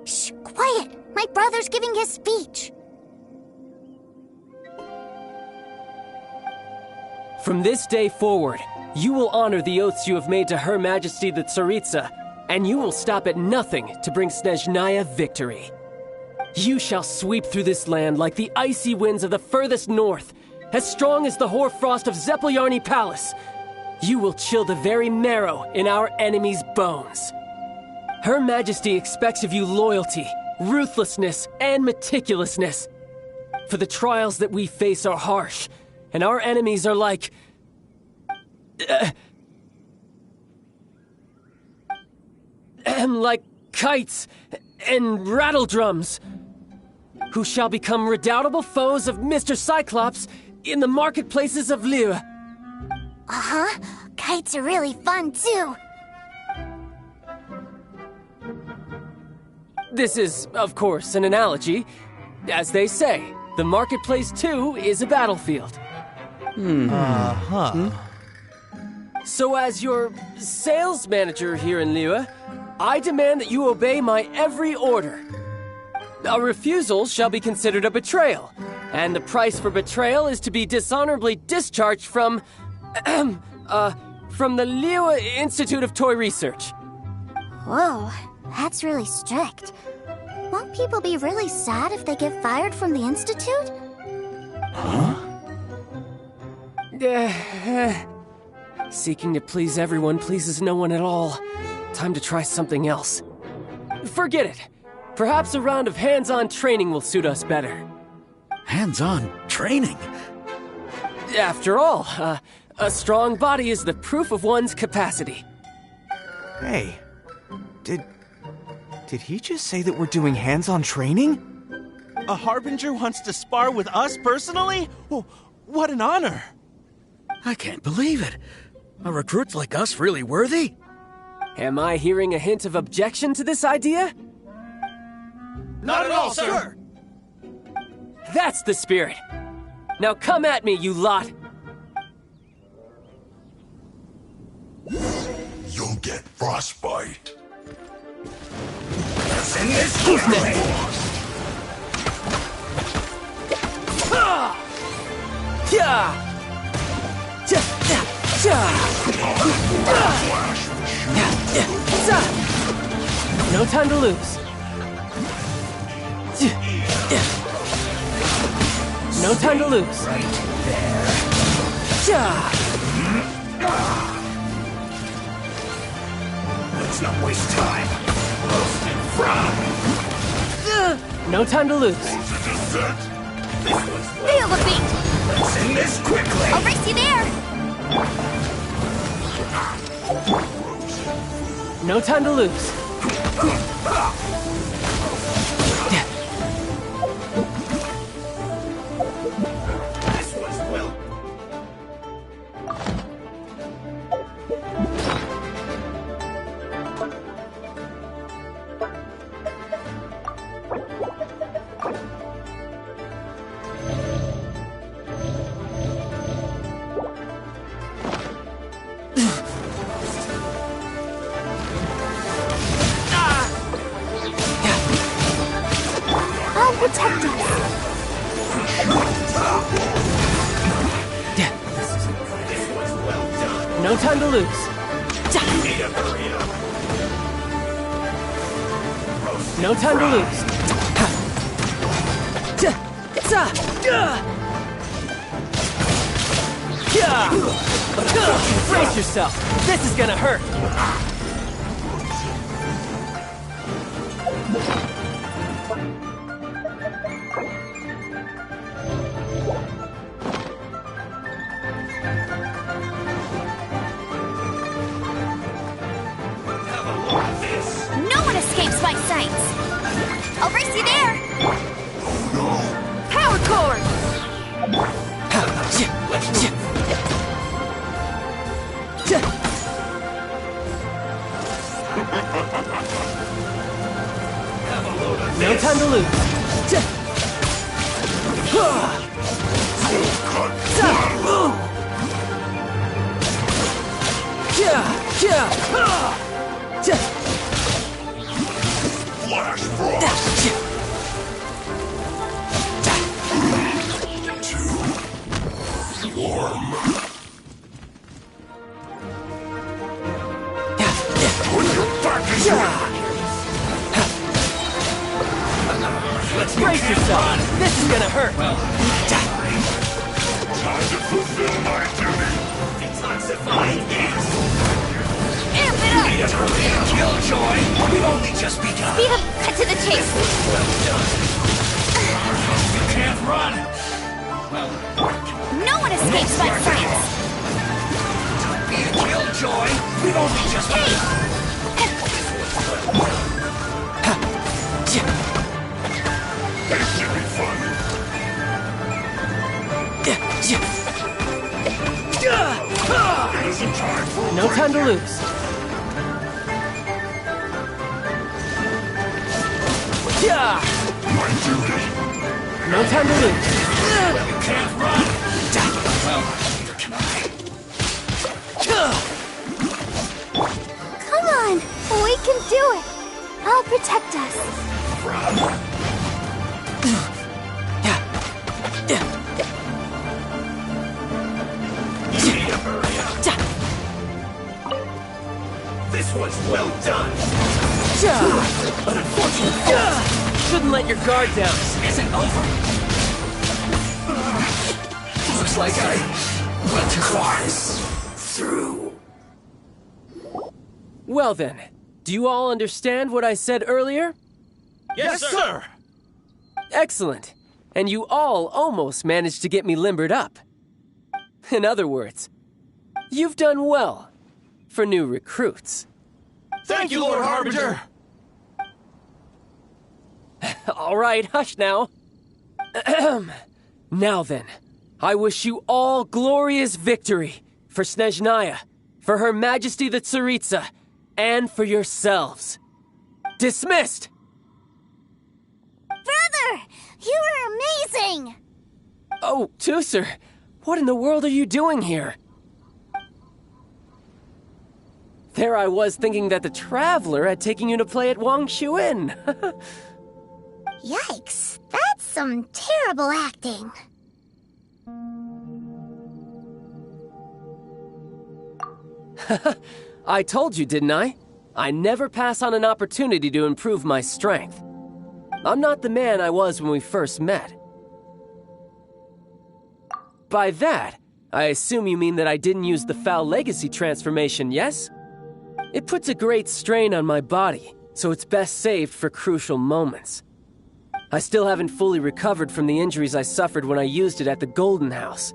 Shh, quiet! My brother's giving his speech. From this day forward, you will honor the oaths you have made to Her Majesty the Tsaritsa, and you will stop at nothing to bring Snezhnaya victory. You shall sweep through this land like the icy winds of the furthest north, as strong as the hoarfrost of Zepelyarny Palace. You will chill the very marrow in our enemies' bones. Her Majesty expects of you loyalty, ruthlessness, and meticulousness. For the trials that we face are harsh, and our enemies are like... like kites and rattledrums, who shall become redoubtable foes of Mr. Cyclops in the marketplaces of Liyue. Uh-huh. Kites are really fun, too. This is, of course, an analogy. As they say, the marketplace, too, is a battlefield. So as your sales manager here in Liyue, I demand that you obey my every order. A refusal shall be considered a betrayal, and the price for betrayal is to be dishonorably discharged from the Liyue Institute of Toy Research. Whoa, that's really strict. Won't people be really sad if they get fired from the Institute? Seeking to please everyone pleases no one at all. Time to try something else. Forget it. Perhaps a round of hands-on training will suit us better. Hands-on training? After all, a strong body is the proof of one's capacity. Hey, did he just say that we're doing hands-on training? A Harbinger wants to spar with us personally? Oh, what an honor! I can't believe it. Are recruits like us really worthy? Am I hearing a hint of objection to this idea? Not at all, sir! That's the spirit. Now come at me, you lot. You'll get frostbite. Send this quickly! No time to lose. No time to lose. Right there. Let's not waste time. Roast and fry. No time to lose. Feel the beat! Let's end this quickly. I'll race you there! No time to lose. This was will. No time to lose. No time to lose. Brace yourself. This is gonna hurt. No one escapes my sights. I'll race you there. Power cord. No time to lose. Flash frost. Too warm. Put your back into it. Brace yourself. This is gonna hurt. Time to fulfill my duty. Detoxify this. Amp it up. Killjoy. We've only just begun. Speed up. Cut to the chase. Well done. You can't run. No one escapes my sights. Don't be a killjoy. We've only just begun. This should be fun. Isn't time for No time to lose. my duty. No time to lose. You can't run. Well, neither can I. Come on. We can do it. I'll protect us. This was well done. But unfortunately, Shouldn't let your guard down. isn't over. Looks like I went twice through. Well then, do you all understand what I said earlier? Yes, sir. Excellent. And you all almost managed to get me limbered up. In other words, you've done well for new recruits. Thank you, Lord Harbinger. All right, hush now. Now then, I wish you all glorious victory for Snezhnaya, for Her Majesty the Tsaritsa, and for yourselves. Dismissed! Brother, you are amazing. Oh, Tusser, what in the world are you doing here? There I was thinking that the Traveler had taken you to play at Wang Shuin. Yikes, that's some terrible acting. I told you, didn't I? I never pass on an opportunity to improve my strength. I'm not the man I was when we first met. By that, I assume you mean that I didn't use the Foul Legacy transformation, yes? It puts a great strain on my body, so it's best saved for crucial moments. I still haven't fully recovered from the injuries I suffered when I used it at the Golden House.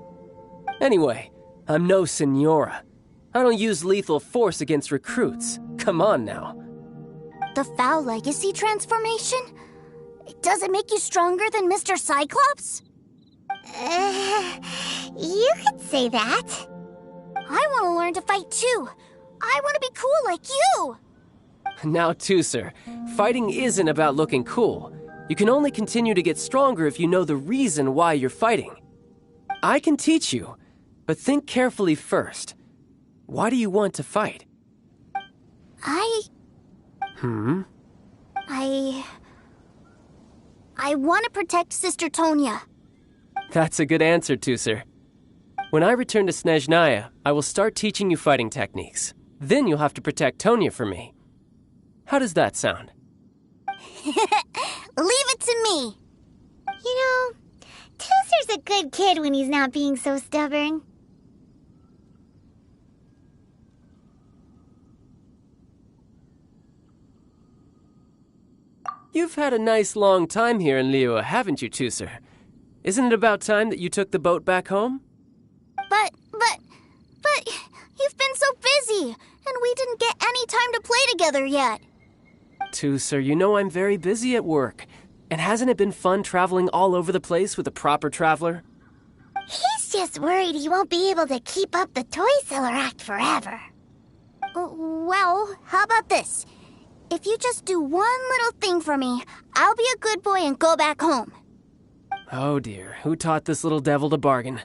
Anyway, I'm no Senora. I don't use lethal force against recruits. Come on now. The Foul Legacy transformation? Does it make you stronger than Mr. Cyclops? You could say that. I want to learn to fight too. I want to be cool like you. Now, Tusser, fighting isn't about looking cool. You can only continue to get stronger if you know the reason why you're fighting. I can teach you, but think carefully first. Why do you want to fight? I want to protect Sister Tonya. That's a good answer, Tusser. When I return to Snezhnaya, I will start teaching you fighting techniques. Then you'll have to protect Tonya for me. How does that sound? Leave it to me. You know, Tooser's a good kid when he's not being so stubborn. You've had a nice long time here in Liyue, haven't you, Tooser? Isn't it about time that you took the boat back home? But you've been so busy, and we didn't get any time to play together yet. Tooser, you know I'm very busy at work. And hasn't it been fun traveling all over the place with a proper traveler? He's just worried he won't be able to keep up the toy seller act forever. Well, how about this? If you just do one little thing for me, I'll be a good boy and go back home. Oh dear, who taught this little devil to bargain?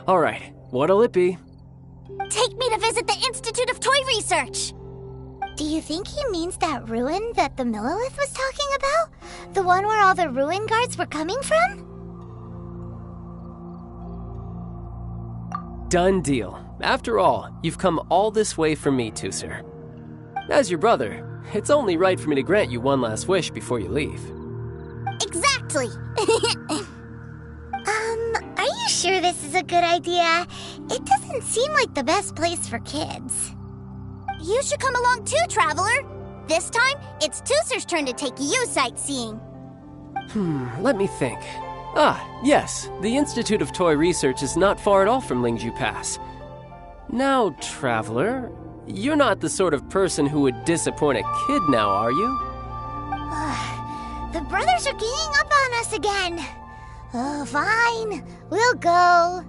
All right, what'll it be? Take me to visit the Institute of Toy Research. Do you think he means that ruin that the Millilith was talking about? The one where all the ruin guards were coming from? Done deal. After all, you've come all this way for me, Tooser. As your brother, it's only right for me to grant you one last wish before you leave. Exactly. Are you sure this is a good idea? It doesn't seem like the best place for kids. You should come along too, Traveler. This time, it's Tooser's turn to take you sightseeing. Let me think. Yes, the Institute of Toy Research is not far at all from Lingju Pass. Now, Traveler, you're not the sort of person who would disappoint a kid now, are you? The brothers are ganging up on us again. Oh, fine. We'll go.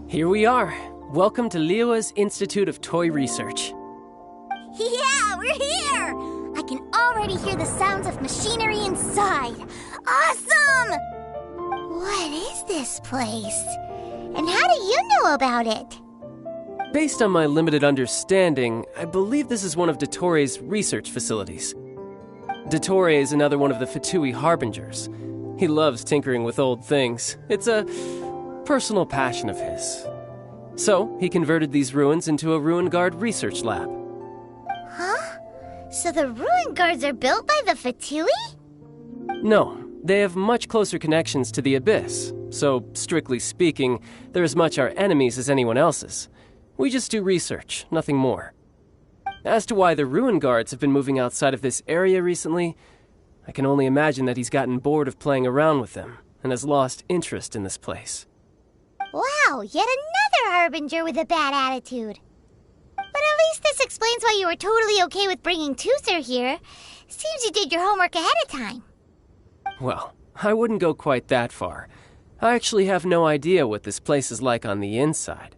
Here we are. Welcome to Liyue's Institute of Toy Research. Yeah, we're here! I can already hear the sounds of machinery inside. Awesome! What is this place? And how do you know about it? Based on my limited understanding, I believe this is one of Dottoro's research facilities. Dottore is another one of the Fatui Harbingers. He loves tinkering with old things. It's a personal passion of his. So, he converted these ruins into a Ruin Guard research lab. Huh? So the ruin guards are built by the Fatui? No, they have much closer connections to the Abyss. So, strictly speaking, they're as much our enemies as anyone else's. We just do research, nothing more. As to why the Ruin Guards have been moving outside of this area recently, I can only imagine that he's gotten bored of playing around with them and has lost interest in this place. Wow, yet another Harbinger with a bad attitude. But at least this explains why you were totally okay with bringing Tooser here. Seems you did your homework ahead of time. Well, I wouldn't go quite that far. I actually have no idea what this place is like on the inside.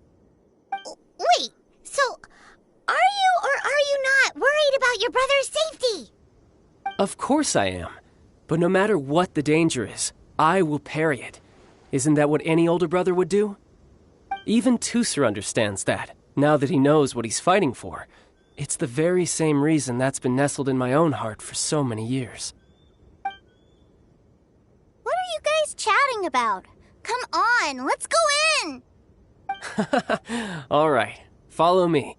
Wait, so are you or are you not worried about your brother's safety? Of course I am. But no matter what the danger is, I will parry it. Isn't that what any older brother would do? Even Tooser understands that, now that he knows what he's fighting for. It's the very same reason that's been nestled in my own heart for so many years. What are you guys chatting about? Come on, let's go in! All right, follow me.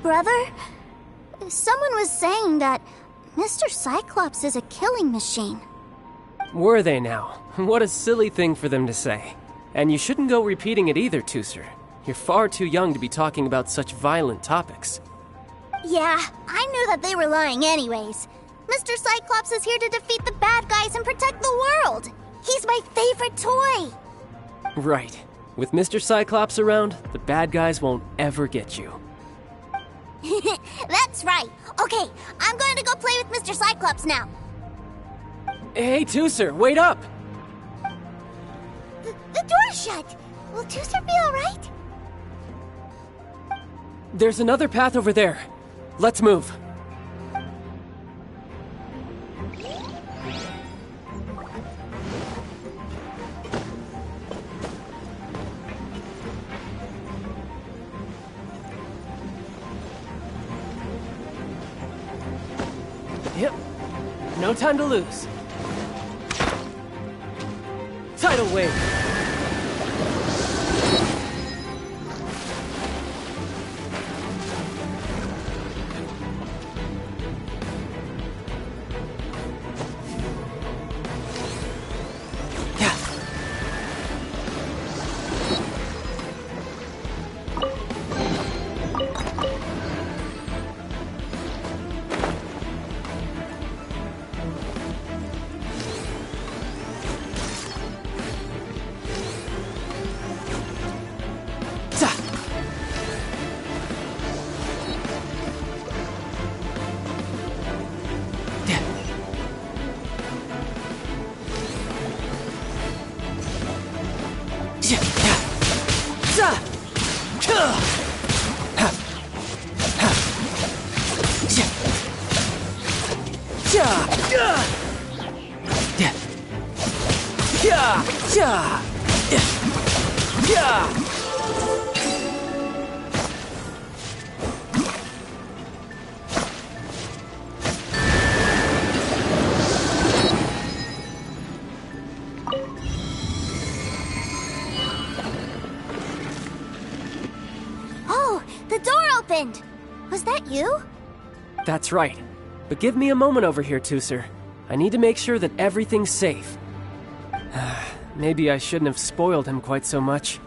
Brother, someone was saying that Mr. Cyclops is a killing machine. Were they now? What a silly thing for them to say. And you shouldn't go repeating it either, Tooser. You're far too young to be talking about such violent topics. Yeah, I knew that they were lying anyways. Mr. Cyclops is here to defeat the bad guys and protect the world. He's my favorite toy. Right. With Mr. Cyclops around, the bad guys won't ever get you. That's right. Okay, I'm going to go play with Mr. Cyclops now. Hey, Tooser, wait up! The door's shut. Will Tooser be alright? There's another path over there. Let's move. Yep. No time to lose. Tidal wave. Oh, the door opened. Was that you? That's right. But give me a moment over here, Tooser. I need to make sure that everything's safe. Maybe I shouldn't have spoiled him quite so much.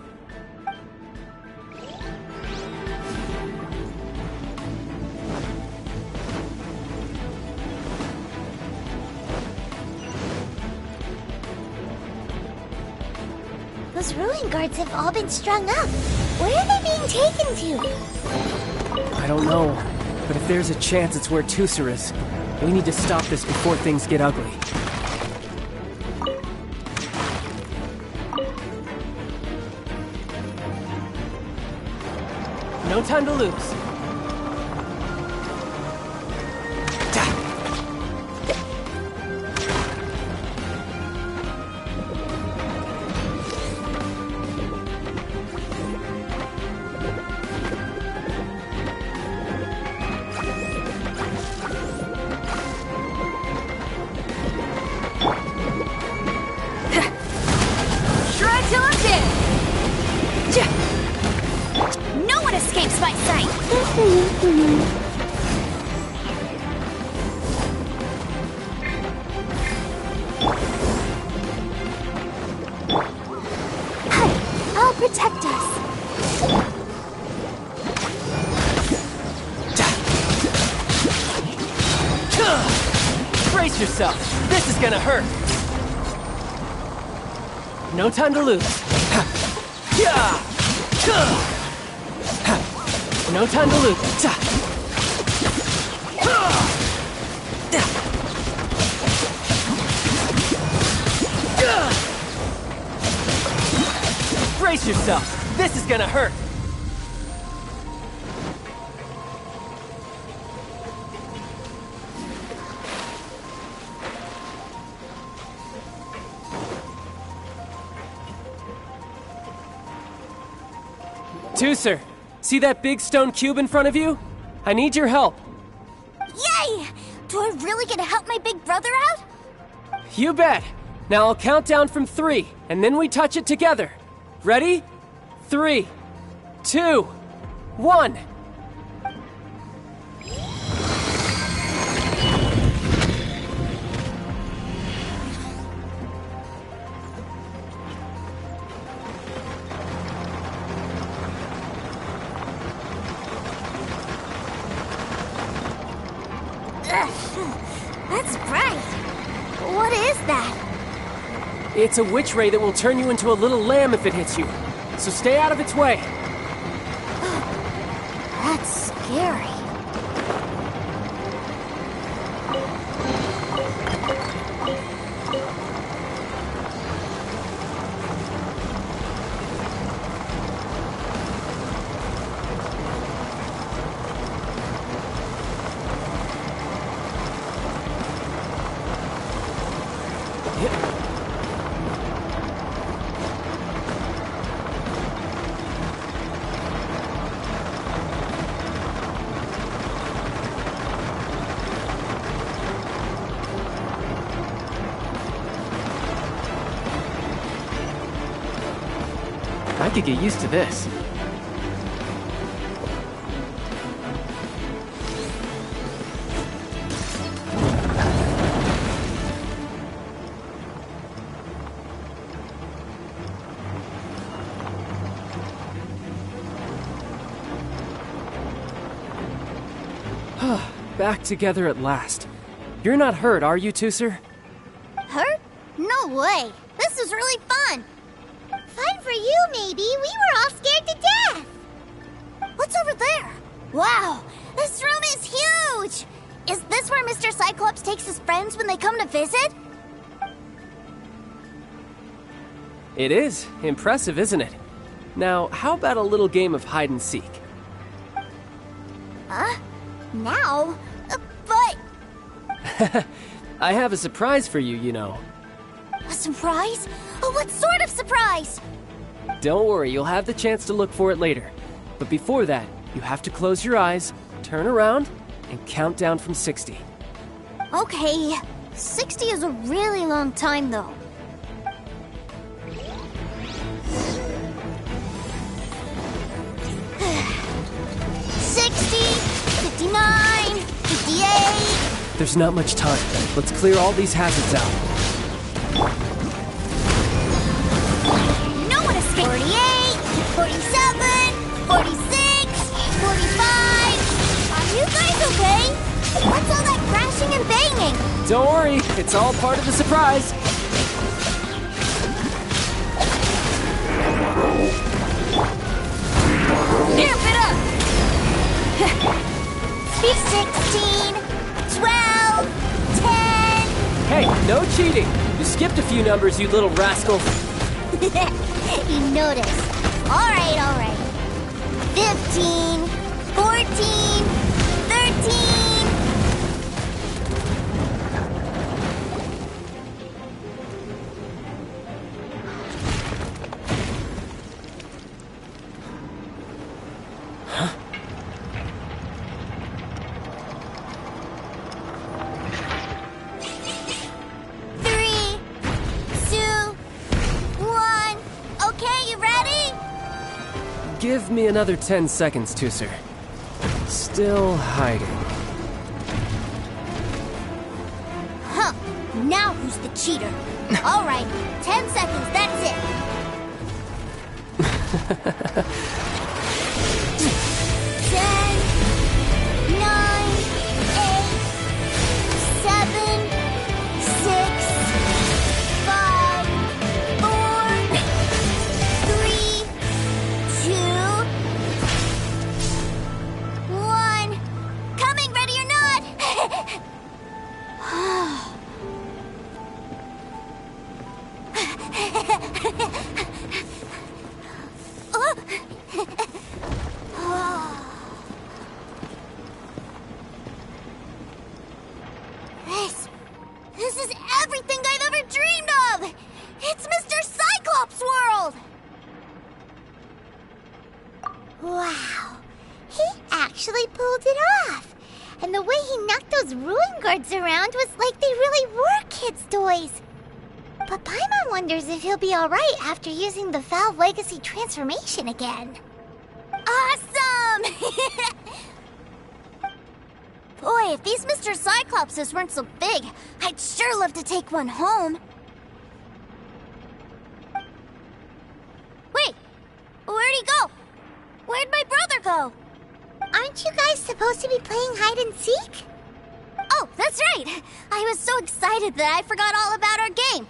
Those ruin guards have all been strung up. Where are they being taken to? I don't know. But if there's a chance it's where Tusser is, we need to stop this before things get ugly. No time to lose. No one escapes my sight! I'll protect us. Brace yourself! This is gonna hurt! No time to lose. No time to lose. Brace yourself! This is gonna hurt! Tusser, see that big stone cube in front of you? I need your help. Yay! Do I really get to help my big brother out? You bet. Now I'll count down from 3, and then we touch it together. Ready? 3, 2, 1. That's bright. What is that? It's a witch ray that will turn you into a little lamb if it hits you. So stay out of its way. That's scary. I could get used to this. Back together at last. You're not hurt, are you, Tusser? Hurt? No way. This is really fun. Fun for you, maybe. We were all scared to death. What's over there? Wow, this room is huge. Is this where Mr. Cyclops takes his friends when they come to visit? It is. Impressive, isn't it? Now, how about a little game of hide and seek? Huh? Now? But... I have a surprise for you, you know. A surprise? Oh, what sort of surprise? Don't worry, you'll have the chance to look for it later. But before that, you have to close your eyes, turn around, and count down from 60. Okay, 60 is a really long time, though. 60, 59, 58... There's not much time. Let's clear all these hazards out. No one escaped! 48, 47, 46, 45... Are you guys okay? What's all that crashing and banging? Don't worry, it's all part of the surprise. Amp it up! 16, 12, 10. Hey, no cheating! You skipped a few numbers, you little rascal. You noticed. All right. 15, 14, 13. Give me another 10 seconds, Tusser. Still hiding. Huh. Now who's the cheater? All right, 10 seconds, that's it. 10, 9, 8, 7, 6, 5, 4, 3, 2, 1. Coming, ready or not. This is everything I've ever dreamed of! It's Mr. Cyclops' world! Wow, he actually pulled it off. And the way he knocked those ruin guards around was like they really were kids' toys. But Paimon wonders if he'll be alright after using the Valve Legacy transformation again. Awesome! Boy, if these Mr. Cyclopses weren't so big, I'd sure love to take one home. Wait, where'd he go? Where'd my brother go? Aren't you guys supposed to be playing hide and seek? Oh, that's right! I was so excited that I forgot all about our game.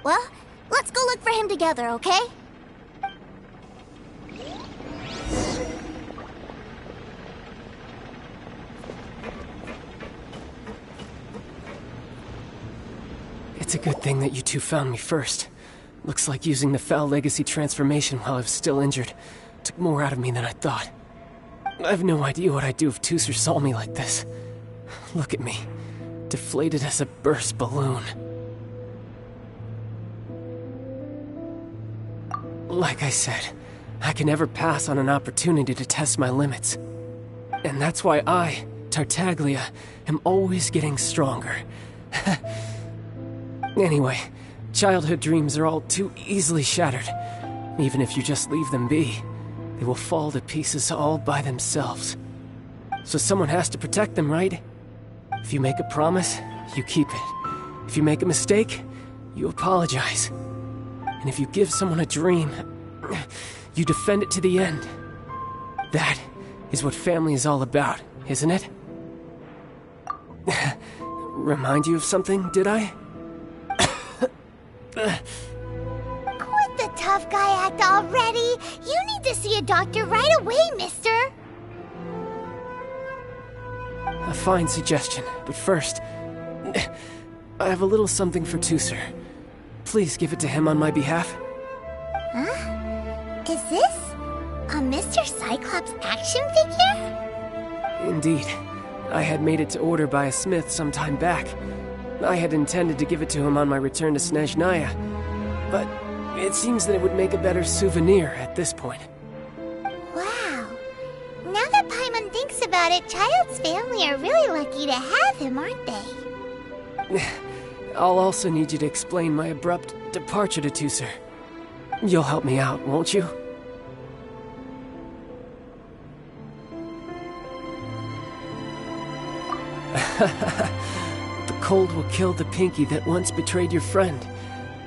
Well, let's go look for him together, okay? It's a good thing that you two found me first. Looks like using the Foul Legacy transformation while I was still injured took more out of me than I thought. I have no idea what I'd do if Tusser saw me like this. Look at me, deflated as a burst balloon. Like I said, I can never pass on an opportunity to test my limits. And that's why I, Tartaglia, am always getting stronger. Anyway, childhood dreams are all too easily shattered. Even if you just leave them be, they will fall to pieces all by themselves. So someone has to protect them, right? If you make a promise, you keep it. If you make a mistake, you apologize. And if you give someone a dream, you defend it to the end. That is what family is all about, isn't it? Remind you of something, did I? Quit the tough guy act already. You need to see a doctor right away, mister. A fine suggestion, but first, I have a little something for Tusser. Please give it to him on my behalf. Huh? Is this a Mr. Cyclops action figure? Indeed. I had made it to order by a smith some time back. I had intended to give it to him on my return to Snezhnaya, but it seems that it would make a better souvenir at this point. Wow. Now that Paimon thinks about it, Child's family are really lucky to have him, aren't they? I'll also need you to explain my abrupt departure to Tusser. You'll help me out, won't you? The cold will kill the pinky that once betrayed your friend.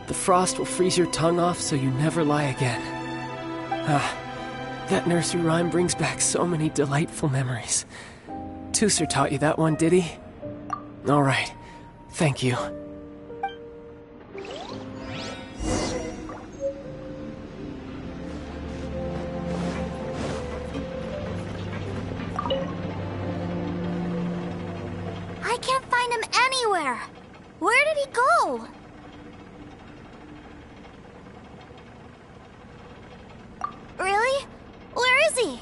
The frost will freeze your tongue off so you never lie again. That nursery rhyme brings back so many delightful memories. Tusser taught you that one, did he? All right. Thank you. anywhere. Where did he go? Really? Where is he?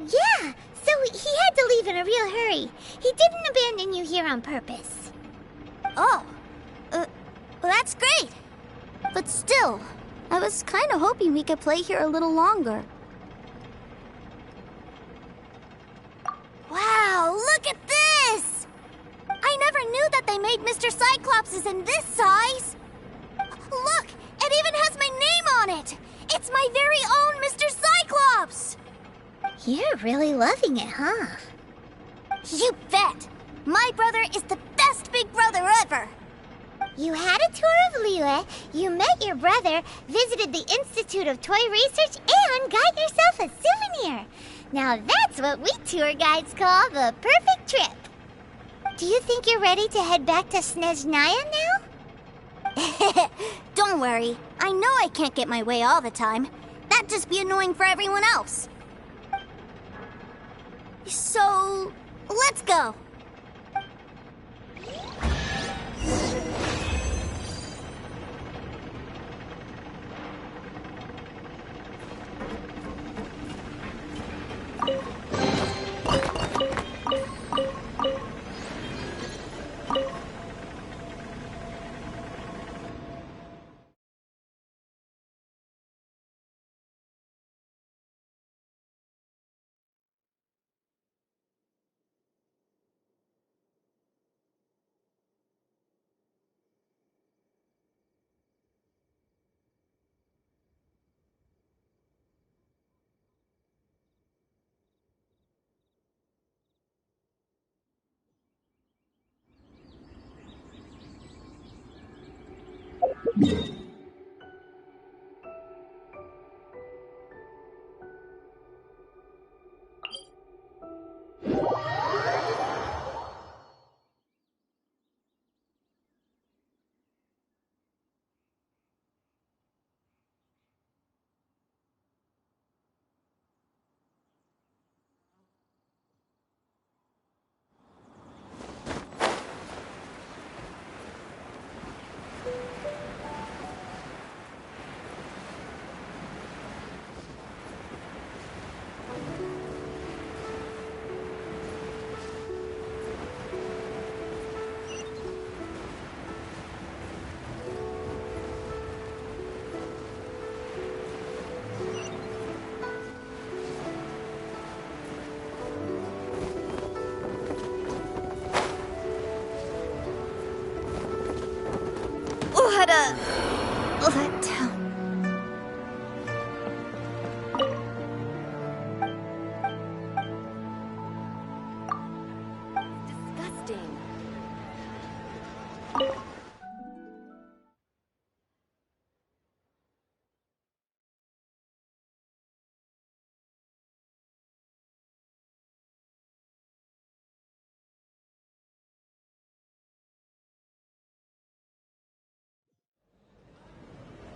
Yeah, so he had to leave in a real hurry. He didn't abandon you here on purpose. Oh, well, that's great. But still, I was kind of hoping we could play here a little longer. Wow, look at this! I never knew that they made Mr. Cyclopses in this size. Look, it even has my name on it. It's my very own Mr. Cyclops. You're really loving it, huh? You bet. My brother is the best big brother ever. You had a tour of Liyue, you met your brother, visited the Institute of Toy Research, and got yourself a souvenir. Now that's what we tour guides call the perfect trip. Do you think you're ready to head back to Snezhnaya now? Don't worry. I know I can't get my way all the time. That'd just be annoying for everyone else. So, let's go. What a letdown. Disgusting.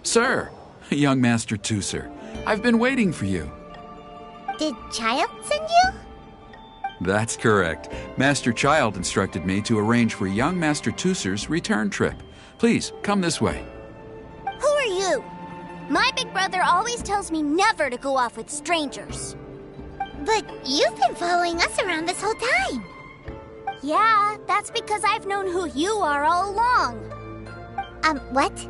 Sir, young Master Tooser, I've been waiting for you. Did Child send you? That's correct. Master Child instructed me to arrange for young Master Tooser's return trip. Please, come this way. Who are you? My big brother always tells me never to go off with strangers. But you've been following us around this whole time. Yeah, that's because I've known who you are all along. What?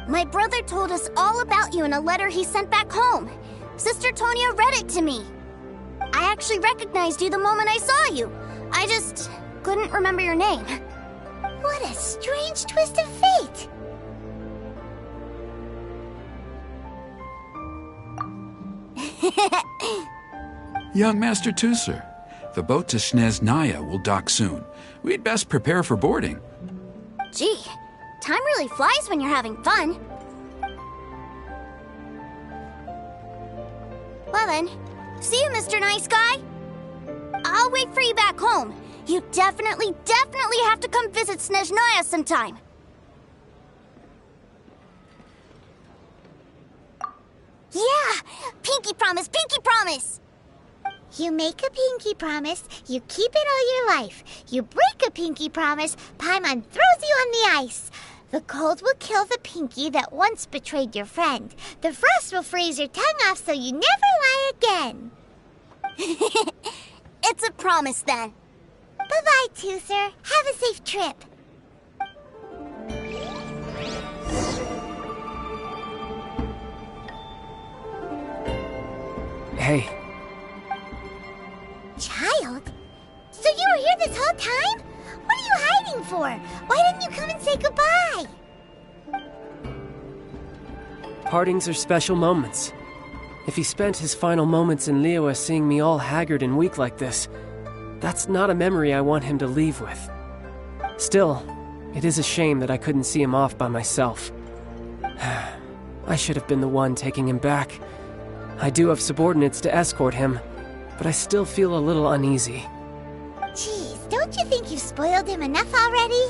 My brother told us all about you in a letter he sent back home. Sister Tonya read it to me. I actually recognized you the moment I saw you. I just couldn't remember your name. What a strange twist of fate. Young Master Tooser, the boat to Snezhnaya will dock soon. We'd best prepare for boarding. Gee, time really flies when you're having fun. Well then, see you, Mr. Nice Guy. I'll wait for you back home. You definitely have to come visit Snezhnaya sometime. Yeah! Pinky promise, pinky promise! You make a pinky promise, you keep it all your life. You break a pinky promise, Paimon throws you on the ice. The cold will kill the pinky that once betrayed your friend. The frost will freeze your tongue off so you never lie again. It's a promise, then. Bye-bye, Toother. Have a safe trip. Hey. Child? So you were here this whole time? What are you hiding for? Why didn't you come and say goodbye? Partings are special moments. If he spent his final moments in Liyue seeing me all haggard and weak like this, that's not a memory I want him to leave with. Still, it is a shame that I couldn't see him off by myself. I should have been the one taking him back. I do have subordinates to escort him, but I still feel a little uneasy. Geez, don't you think you've spoiled him enough already?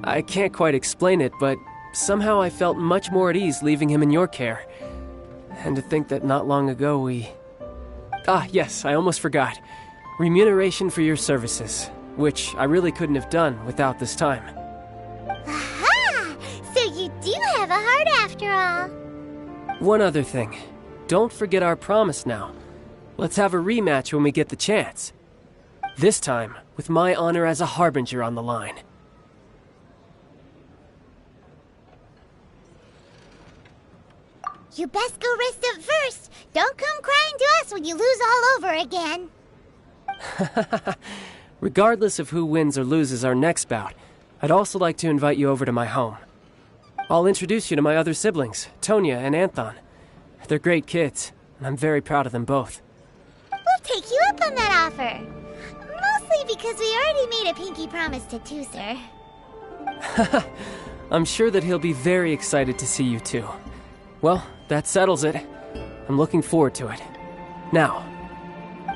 I can't quite explain it, but somehow I felt much more at ease leaving him in your care. And to think that not long ago we... Ah, yes, I almost forgot. Remuneration for your services, which I really couldn't have done without this time. Aha! So you do have a heart after all. One other thing. Don't forget our promise now. Let's have a rematch when we get the chance. This time, with my honor as a harbinger on the line. You best go rest up first. Don't come crying to us when you lose all over again. Regardless of who wins or loses our next bout, I'd also like to invite you over to my home. I'll introduce you to my other siblings, Tonya and Anthon. They're great kids, and I'm very proud of them both. We'll take you up on that offer. Mostly because we already made a pinky promise to Toother. I'm sure that he'll be very excited to see you too. Well, that settles it. I'm looking forward to it. Now,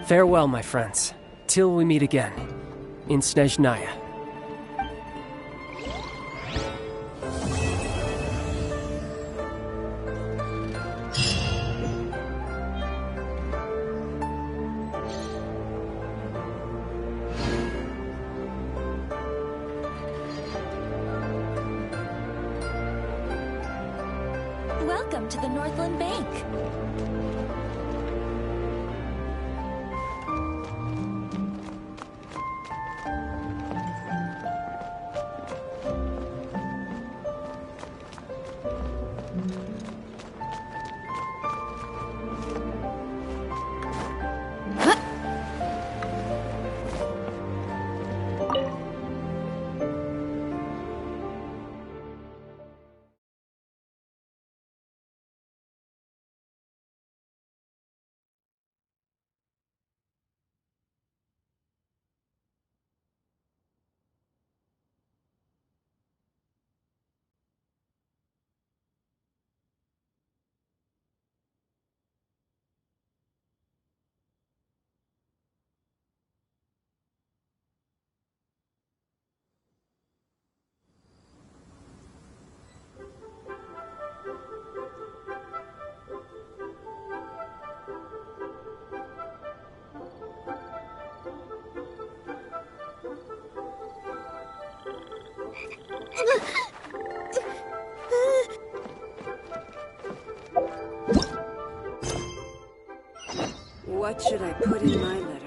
farewell, my friends, till we meet again in Snezhnaya. Welcome to the Northland Bank. What should I put in my letter?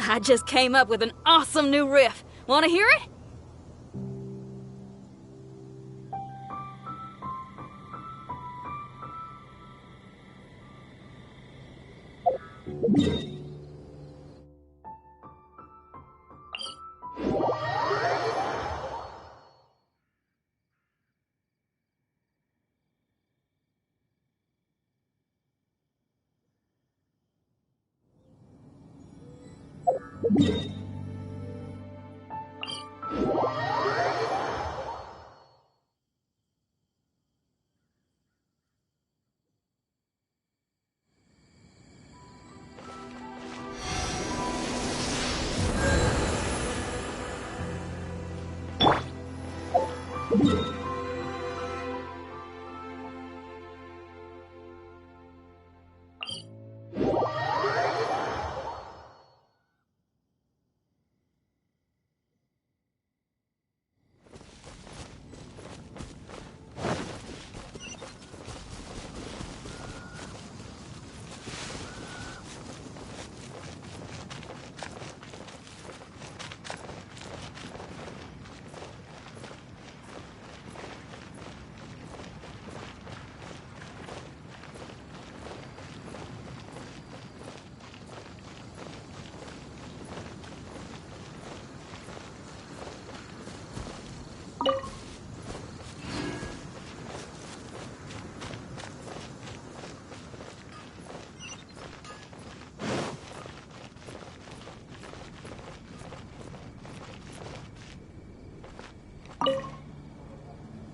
I just came up with an awesome new riff. Want to hear it?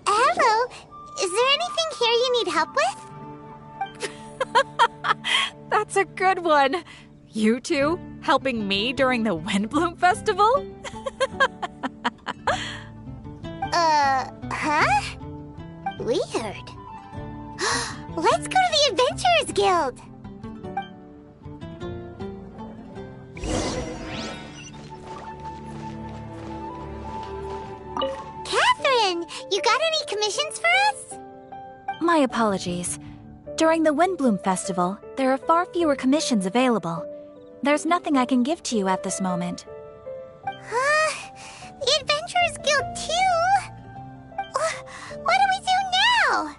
Hello. Is there anything here you need help with? That's a good one. You two helping me during the Windblume Festival? Huh? Weird. Let's go to the Adventurers Guild. Catherine, you got any commissions for us? My apologies. During the Windblume Festival, there are far fewer commissions available. There's nothing I can give to you at this moment. The Adventurers Guild too? What do we do now?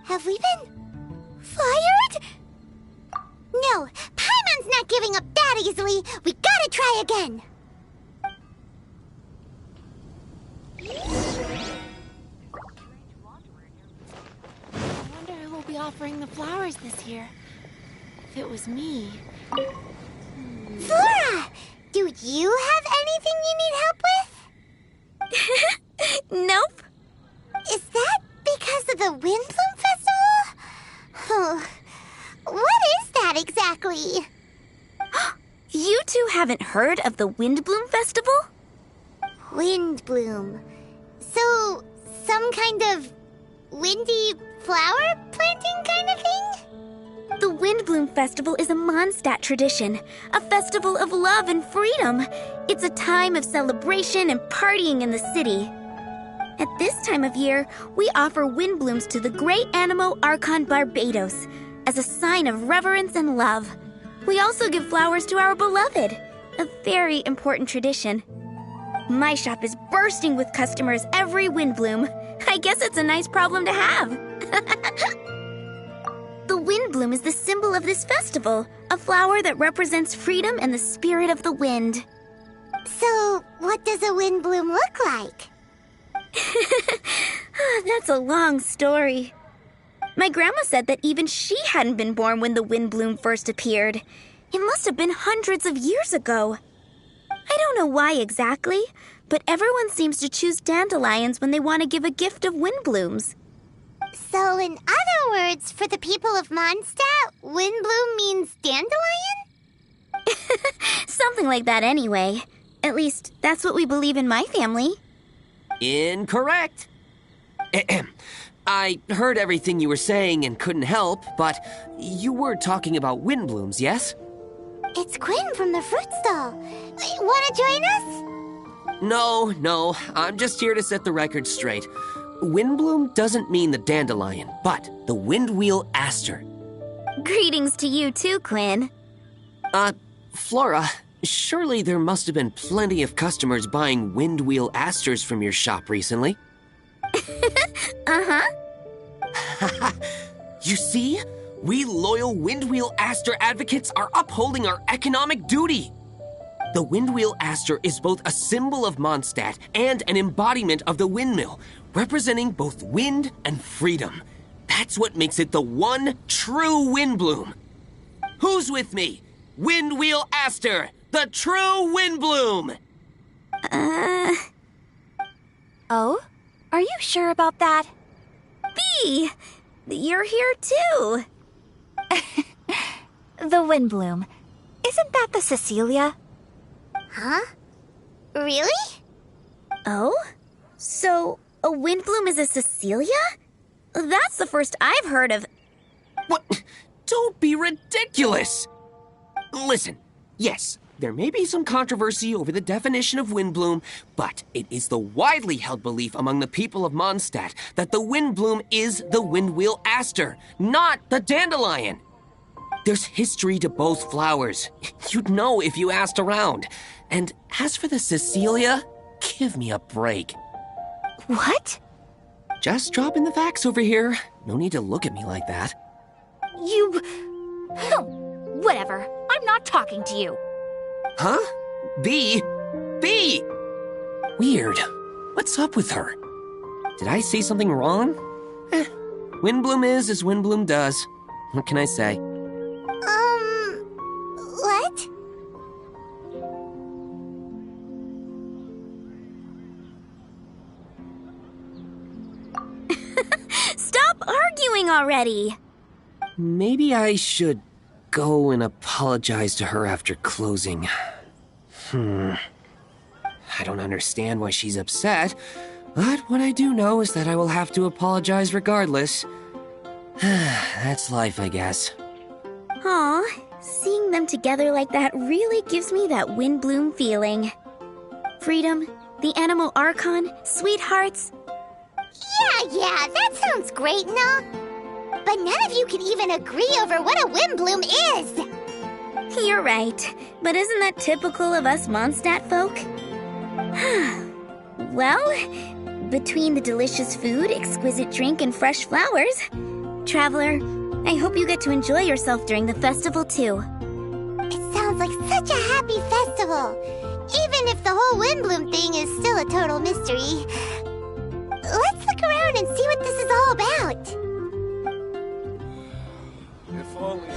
Have we been fired? No, Paimon's not giving up that easily. We gotta try again. I wonder who will be offering the flowers this year. If it was me. Flora, do you have anything you need help with? Nope. Is that because of the Windblume Festival? What is that exactly? You two haven't heard of the Windblume Festival? Windblume. So, some kind of windy flower planting kind of thing? The Windblume Festival is a Mondstadt tradition, a festival of love and freedom. It's a time of celebration and partying in the city. At this time of year, we offer windblooms to the great Animo Archon Barbados as a sign of reverence and love. We also give flowers to our beloved, a very important tradition. My shop is bursting with customers every Windblume. I guess it's a nice problem to have. The Windblume is the symbol of this festival, a flower that represents freedom and the spirit of the wind. So, what does a windbloom look like? That's a long story. My grandma said that even she hadn't been born when the Windblume first appeared. It must have been hundreds of years ago. I don't know why exactly, but everyone seems to choose dandelions when they want to give a gift of windblooms. So, in other words, for the people of Mondstadt, windbloom means dandelion? Something like that anyway. At least, that's what we believe in my family. Incorrect. I heard everything you were saying and couldn't help, but you were talking about windblooms, yes? It's Quinn from the fruit stall. Wanna join us? No, I'm just here to set the record straight. Windbloom doesn't mean the dandelion, but the windwheel aster. Greetings to you too, Quinn. Flora, surely there must have been plenty of customers buying windwheel asters from your shop recently. Uh-huh. You see? We loyal windwheel aster advocates are upholding our economic duty. The windwheel aster is both a symbol of Mondstadt and an embodiment of the windmill, representing both wind and freedom. That's what makes it the one true windbloom. Who's with me? Windwheel aster! The true Windblume! Oh? Are you sure about that? Bee! You're here too! The Windblume. Isn't that the Cecilia? Huh? Really? Oh? So, a Windblume is a Cecilia? That's the first I've heard of. What? Don't be ridiculous! Listen, yes, there may be some controversy over the definition of Windblume, but it is the widely held belief among the people of Mondstadt that the Windblume is the Windwheel Aster, not the dandelion. There's history to both flowers. You'd know if you asked around. And as for the Cecilia, give me a break. What? Just dropping the facts over here. No need to look at me like that. You... Whatever. I'm not talking to you. Huh? Bee? Bee! Weird. What's up with her? Did I say something wrong? Windblume is as Windblume does. What can I say? What? Stop arguing already! Maybe I should go and apologize to her after closing. I don't understand why she's upset, but what I do know is that I will have to apologize regardless. That's life, I guess. Aw, seeing them together like that really gives me that Windblume feeling. Freedom, the Animal Archon, sweethearts. Yeah, that sounds great and all. But none of you can even agree over what a Windblume is. You're right, but isn't that typical of us Mondstadt folk? Well, between the delicious food, exquisite drink, and fresh flowers, Traveler, I hope you get to enjoy yourself during the festival too. It sounds like such a happy festival, even if the whole Windblume thing is still a total mystery. Let's look around and see what this is all about. If only...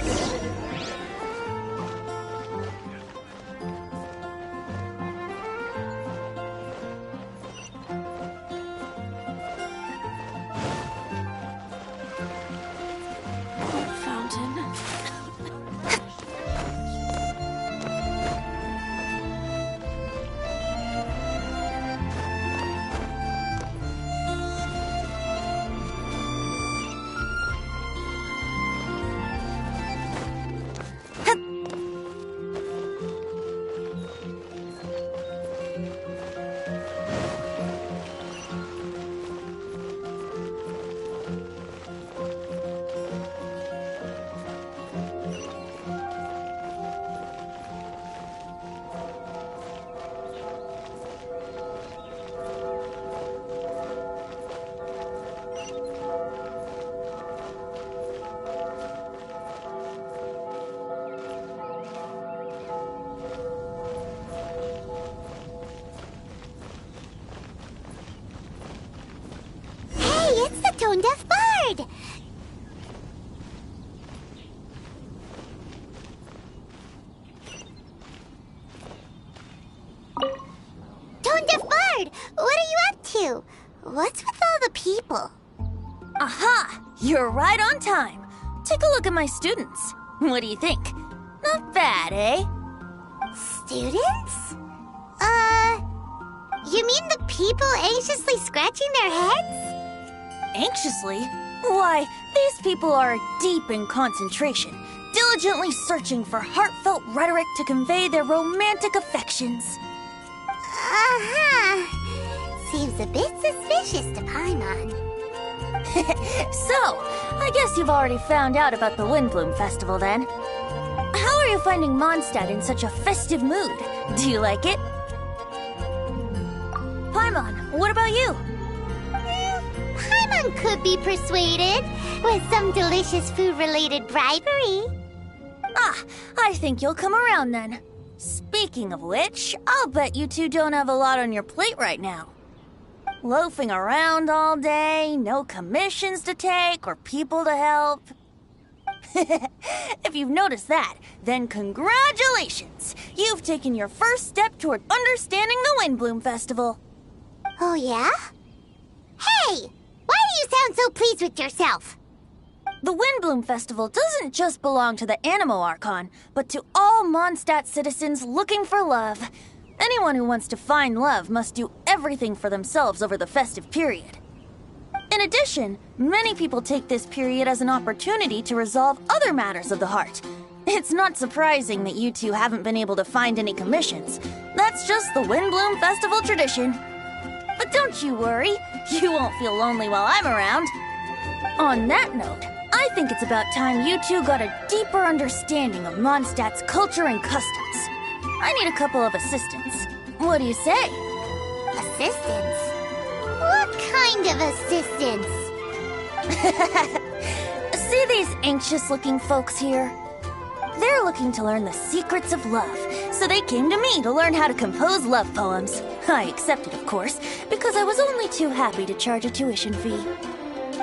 It's the tone-deaf bard! Tone-deaf bard! What are you up to? What's with all the people? Aha! You're right on time. Take a look at my students. What do you think? Not bad, eh? Students? You mean the people anxiously scratching their heads? Anxiously? Why, these people are deep in concentration, diligently searching for heartfelt rhetoric to convey their romantic affections. Seems a bit suspicious to Paimon. So, I guess you've already found out about the Windblume Festival then. How are you finding Mondstadt in such a festive mood? Do you like it? Paimon, what about you? Paimon could be persuaded with some delicious food-related bribery. I think you'll come around then. Speaking of which, I'll bet you two don't have a lot on your plate right now. Loafing around all day, no commissions to take or people to help. If you've noticed that, then congratulations! you've taken your first step toward understanding the Windblume Festival. Oh, yeah? Hey! Why do you sound so pleased with yourself? The Windblume Festival doesn't just belong to the Animo Archon, but to all Mondstadt citizens looking for love. Anyone who wants to find love must do everything for themselves over the festive period. In addition, many people take this period as an opportunity to resolve other matters of the heart. It's not surprising that you two haven't been able to find any commissions. That's just the Windblume Festival tradition. But don't you worry, you won't feel lonely while I'm around. On that note, I think it's about time you two got a deeper understanding of Mondstadt's culture and customs. I need a couple of assistants. What do you say? Assistants? What kind of assistance? See these anxious-looking folks here? They're looking to learn the secrets of love, so they came to me to learn how to compose love poems. I accepted, of course, because I was only too happy to charge a tuition fee.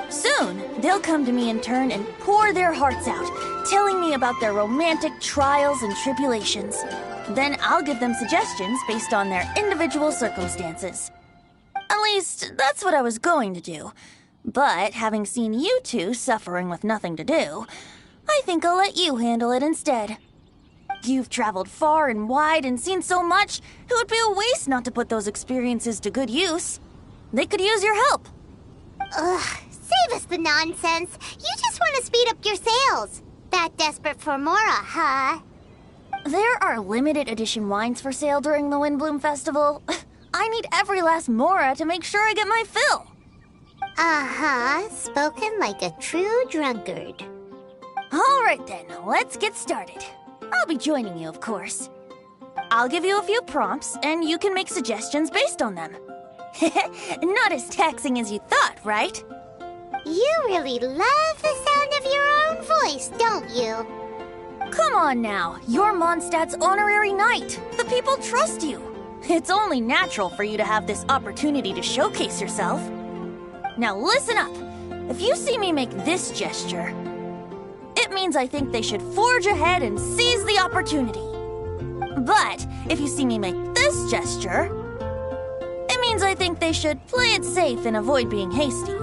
Soon, they'll come to me in turn and pour their hearts out, telling me about their romantic trials and tribulations. Then I'll give them suggestions based on their individual circumstances. At least, that's what I was going to do. But having seen you two suffering with nothing to do, I think I'll let you handle it instead. You've traveled far and wide and seen so much, it would be a waste not to put those experiences to good use. They could use your help. Ugh, save us the nonsense. You just want to speed up your sales. That desperate for Mora, huh? There are limited edition wines for sale during the Windblume Festival. I need every last Mora to make sure I get my fill. Uh-huh, spoken like a true drunkard. All right then, let's get started. I'll be joining you, of course. I'll give you a few prompts, and you can make suggestions based on them. Not as taxing as you thought, right? You really love the sound of your own voice, don't you? Come on now, you're Mondstadt's honorary knight. The people trust you. It's only natural for you to have this opportunity to showcase yourself. Now listen up. If you see me make this gesture, it means I think they should forge ahead and seize the opportunity. But if you see me make this gesture, it means I think they should play it safe and avoid being hasty.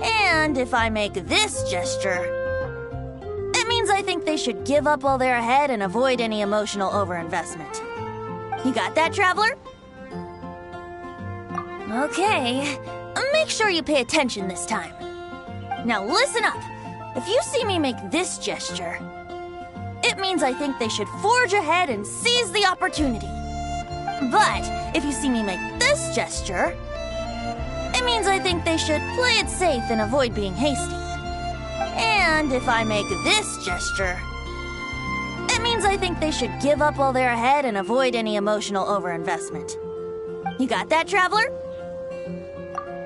And if I make this gesture, it means I think they should give up while they're ahead and avoid any emotional overinvestment. You got that, Traveler? Okay, make sure you pay attention this time. Now listen up. If you see me make this gesture, it means I think they should forge ahead and seize the opportunity. But if you see me make this gesture, it means I think they should play it safe and avoid being hasty. And if I make this gesture, it means I think they should give up while they're ahead and avoid any emotional overinvestment. You got that, Traveler?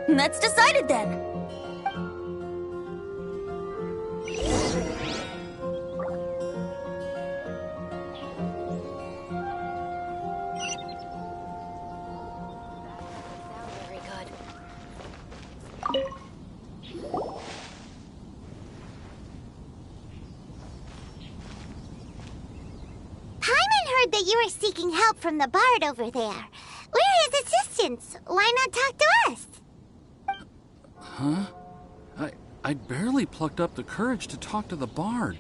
That's decided then. That you are seeking help from the bard over there. Where is assistance? Why not talk to us? Huh? I barely plucked up the courage to talk to the bard.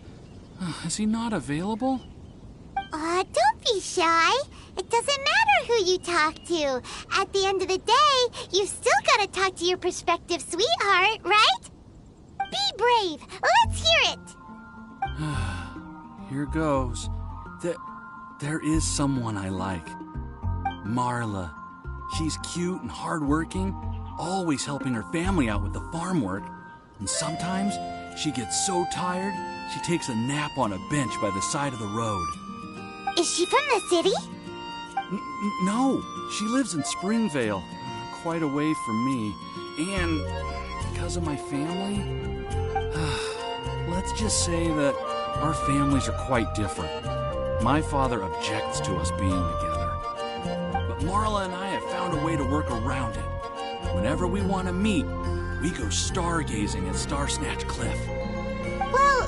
Is he not available? Don't be shy. It doesn't matter who you talk to. At the end of the day, you've still got to talk to your prospective sweetheart, right? Be brave. Let's hear it. Here goes. There is someone I like. Marla. She's cute and hardworking, always helping her family out with the farm work. And sometimes she gets so tired, she takes a nap on a bench by the side of the road. Is she from the city? No, she lives in Springvale, quite away from me. And because of my family, let's just say that our families are quite different. My father objects to us being together. But Marla and I have found a way to work around it. Whenever we want to meet, we go stargazing at Starsnatch Cliff. Well,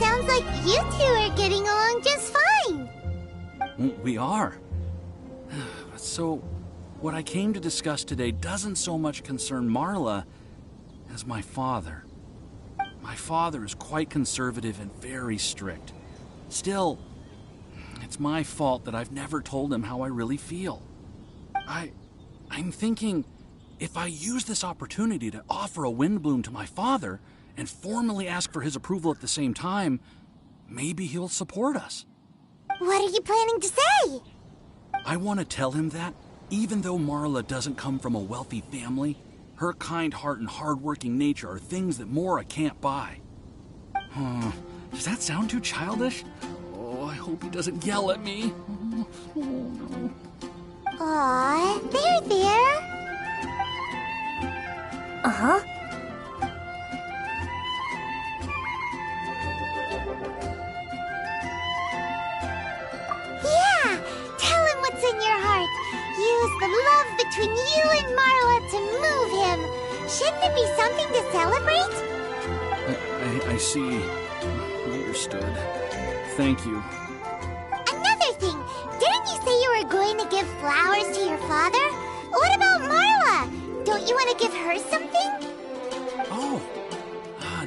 sounds like you two are getting along just fine. We are. So, what I came to discuss today doesn't so much concern Marla as my father. My father is quite conservative and very strict. Still, it's my fault that I've never told him how I really feel. I'm thinking, if I use this opportunity to offer a Windblume to my father and formally ask for his approval at the same time, maybe he'll support us. What are you planning to say? I want to tell him that, even though Marla doesn't come from a wealthy family, her kind heart and hard-working nature are things that Mora can't buy. Does that sound too childish? Oh, I hope he doesn't yell at me. Oh, no. Aw, there. Uh-huh. Yeah! Tell him what's in your heart. Use the love between you and Marla to move him. Shouldn't it be something to celebrate? I see. Understood. Thank you. Another thing, didn't you say you were going to give flowers to your father? What about Marla? Don't you want to give her something? Oh,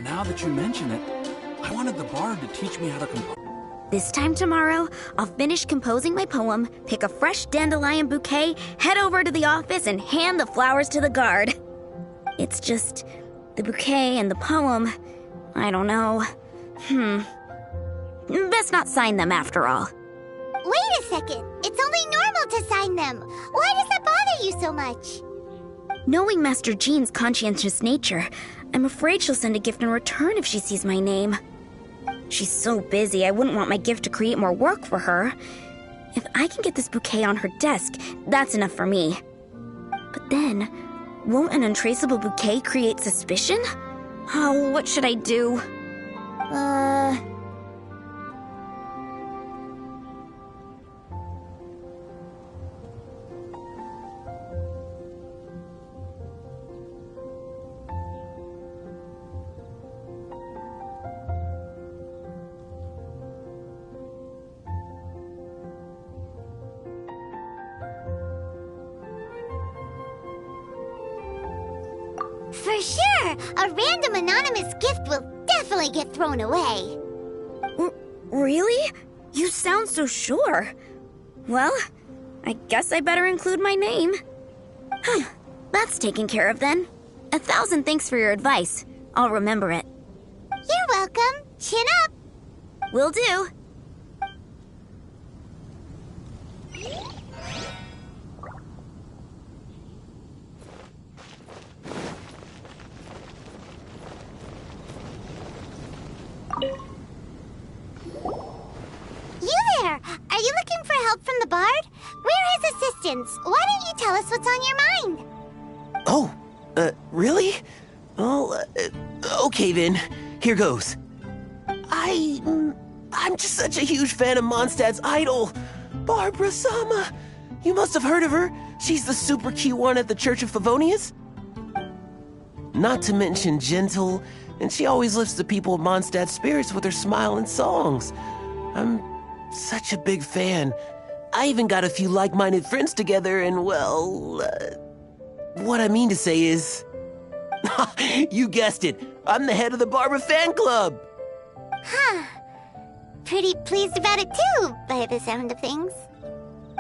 now that you mention it, I wanted the bard to teach me how to compose. This time tomorrow, I'll finish composing my poem, pick a fresh dandelion bouquet, head over to the office, and hand the flowers to the guard. It's just the bouquet and the poem. I don't know. Best not sign them after all. Wait a second. It's only normal to sign them. Why does that bother you so much? Knowing Master Jean's conscientious nature, I'm afraid she'll send a gift in return if she sees my name. She's so busy, I wouldn't want my gift to create more work for her. If I can get this bouquet on her desk, that's enough for me. But then, won't an untraceable bouquet create suspicion? Oh, what should I do? For sure! A random anonymous gift will definitely get thrown away. Really? You sound so sure. Well, I guess I better include my name. That's taken care of then. 1,000 thanks for your advice. I'll remember it. You're welcome. Chin up. Will do. You there! Are you looking for help from the bard? We're his assistants. Why don't you tell us what's on your mind? Oh, really? Well, okay then. Here goes. I'm just such a huge fan of Mondstadt's idol, Barbara Sama. You must have heard of her. She's the super cute one at the Church of Favonius. Not to mention gentle, and she always lifts the people of Mondstadt's spirits with her smile and songs. I'm such a big fan. I even got a few like-minded friends together, and well, what I mean to say is, you guessed it, I'm the head of the Barbara fan club. Huh. Pretty pleased about it too, by the sound of things.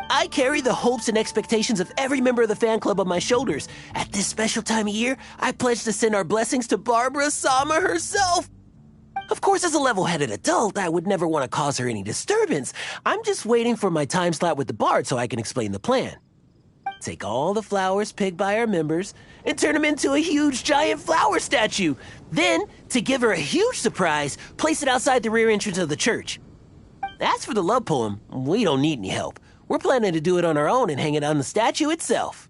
I carry the hopes and expectations of every member of the fan club on my shoulders. At this special time of year, I pledge to send our blessings to Barbara Sama herself. Of course, as a level-headed adult, I would never want to cause her any disturbance. I'm just waiting for my time slot with the bard so I can explain the plan. Take all the flowers picked by our members and turn them into a huge giant flower statue. Then, to give her a huge surprise, place it outside the rear entrance of the church. As for the love poem, we don't need any help. We're planning to do it on our own and hang it on the statue itself.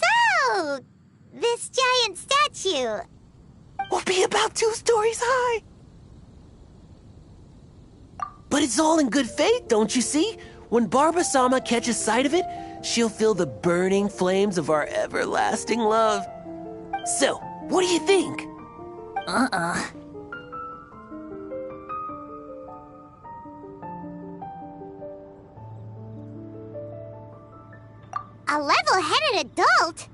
So, this giant statue will be about 2 stories high. But it's all in good faith, don't you see? When Barbara Sama catches sight of it, she'll feel the burning flames of our everlasting love. So, what do you think? A level-headed adult?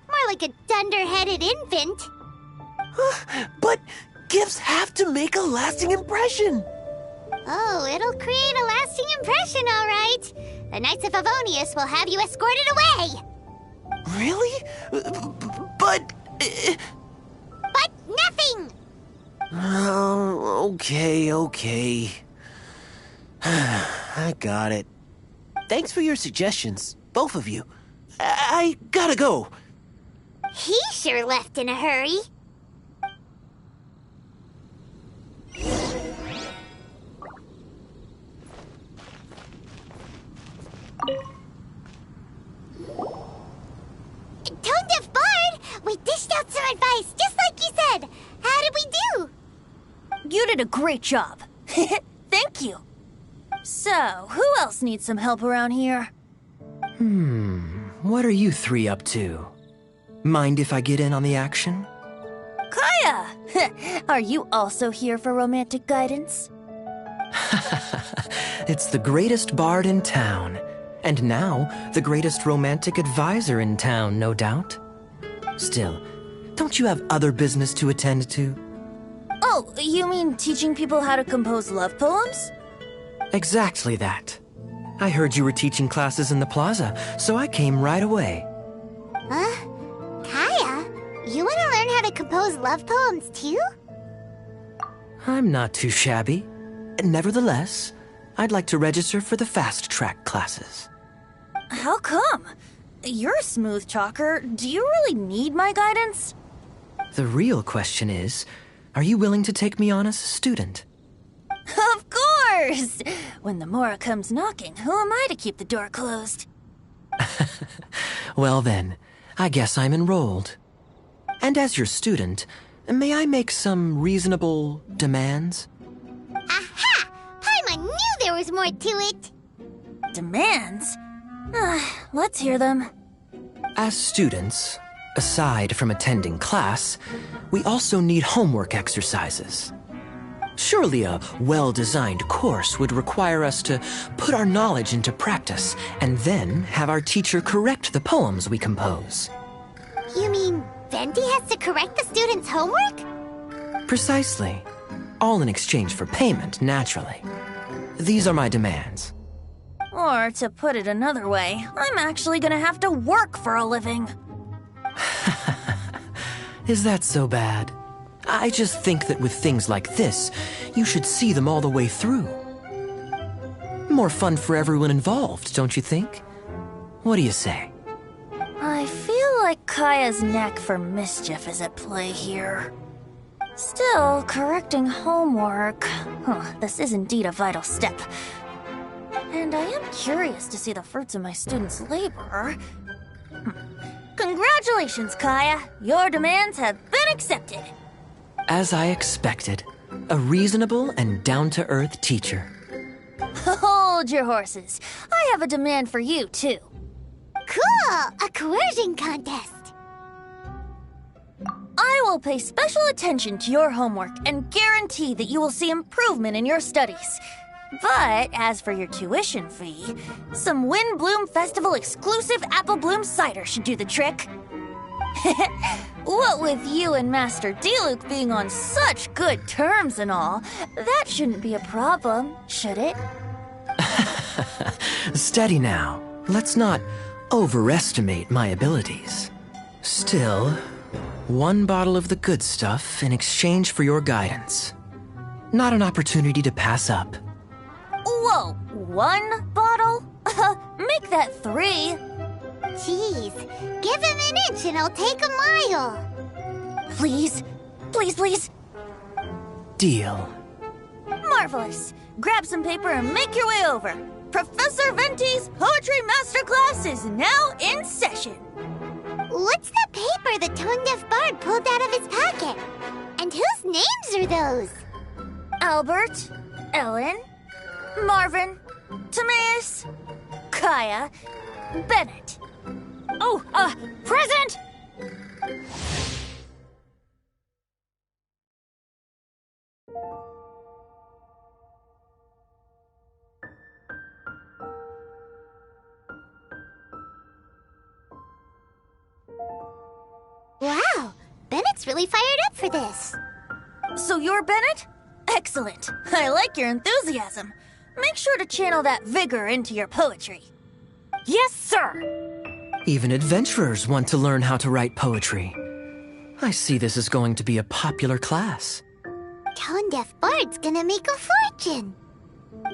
More like a dunder-headed infant. But gifts have to make a lasting impression. Oh, it'll create a lasting impression, all right. The Knights of Favonius will have you escorted away. Really? But... But nothing! Oh, okay. I got it. Thanks for your suggestions, both of you. I gotta go. He sure left in a hurry. Tone-deaf Bard! We dished out some advice, just like you said. How did we do? You did a great job. Thank you. So, who else needs some help around here? What are you three up to? Mind if I get in on the action? Kaya! Are you also here for romantic guidance? It's the greatest bard in town. And now, the greatest romantic advisor in town, no doubt. Still, don't you have other business to attend to? Oh, you mean teaching people how to compose love poems? Exactly that. I heard you were teaching classes in the plaza, so I came right away. Huh? Kaya? You want to learn how to compose love poems too? I'm not too shabby. Nevertheless, I'd like to register for the fast-track classes. How come? You're a smooth talker. Do you really need my guidance? The real question is, are you willing to take me on as a student? Of course! When the Mora comes knocking, who am I to keep the door closed? Well then, I guess I'm enrolled. And as your student, may I make some reasonable demands? Aha! Paimon knew there was more to it! Demands? Let's hear them. As students, aside from attending class, we also need homework exercises. Surely a well-designed course would require us to put our knowledge into practice and then have our teacher correct the poems we compose. You mean Venti has to correct the students' homework? Precisely. All in exchange for payment, naturally. These are my demands. Or, to put it another way, I'm actually gonna have to work for a living. Is that so bad? I just think that with things like this, you should see them all the way through. More fun for everyone involved, don't you think? What do you say? I feel like Kaya's knack for mischief is at play here. Still, correcting homework... this is indeed a vital step. And I am curious to see the fruits of my students' labor. Congratulations, Kaya! Your demands have been accepted! As I expected, a reasonable and down-to-earth teacher. Hold your horses. I have a demand for you, too. Cool! A coercion contest! I will pay special attention to your homework and guarantee that you will see improvement in your studies. But as for your tuition fee, some Windblume Festival exclusive Apple Bloom cider should do the trick. What with you and Master Diluc being on such good terms and all, that shouldn't be a problem, should it? Steady now. Let's not overestimate my abilities. Still, one bottle of the good stuff in exchange for your guidance. Not an opportunity to pass up. Whoa, one bottle? Make that 3. Jeez, give him an inch and I'll take a mile. Please, please, please. Deal. Marvelous. Grab some paper and make your way over. Professor Venti's Poetry Masterclass is now in session. What's the paper the tone-deaf bard pulled out of his pocket? And whose names are those? Albert, Ellen, Marvin, Timaeus, Kaya, Bennett. Oh, present! Matt's really fired up for this. So you're Bennett? Excellent. I like your enthusiasm. Make sure to channel that vigor into your poetry. Yes, sir! Even adventurers want to learn how to write poetry. I see this is going to be a popular class. Tone-deaf bard's gonna make a fortune.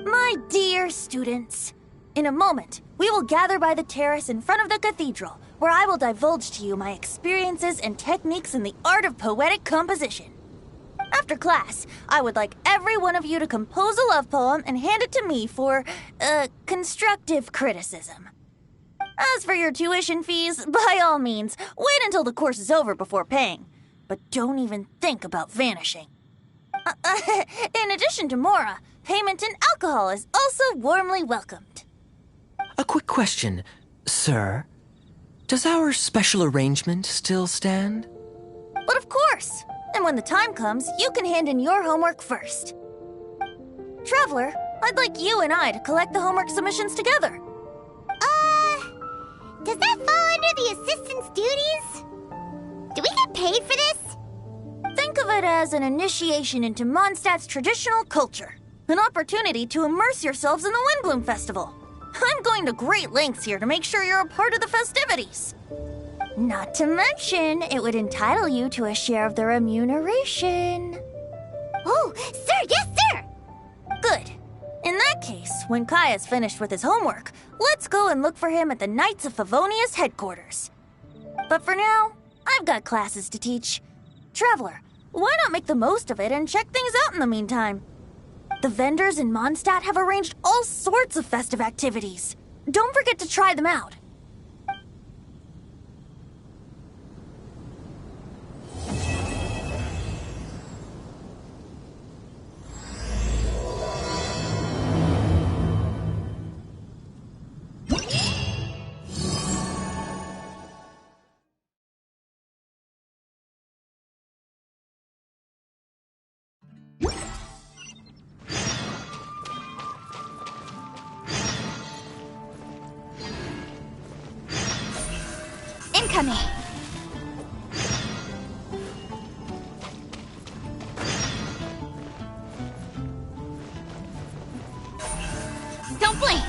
My dear students, in a moment, we will gather by the terrace in front of the cathedral, where I will divulge to you my experiences and techniques in the art of poetic composition. After class, I would like every one of you to compose a love poem and hand it to me for, constructive criticism. As for your tuition fees, by all means, wait until the course is over before paying. But don't even think about vanishing. In addition to Mora, payment in alcohol is also warmly welcomed. A quick question, sir. Does our special arrangement still stand? But of course! And when the time comes, you can hand in your homework first. Traveler, I'd like you and I to collect the homework submissions together. Does that fall under the assistant's duties? Do we get paid for this? Think of it as an initiation into Mondstadt's traditional culture. An opportunity to immerse yourselves in the Windblume Festival. I'm going to great lengths here to make sure you're a part of the festivities. Not to mention, it would entitle you to a share of the remuneration. Oh, sir, yes, sir! Good. In that case, when Kai is finished with his homework, let's go and look for him at the Knights of Favonius headquarters. But for now, I've got classes to teach. Traveler, why not make the most of it and check things out in the meantime? The vendors in Mondstadt have arranged all sorts of festive activities. Don't forget to try them out. Incoming! Don't blink!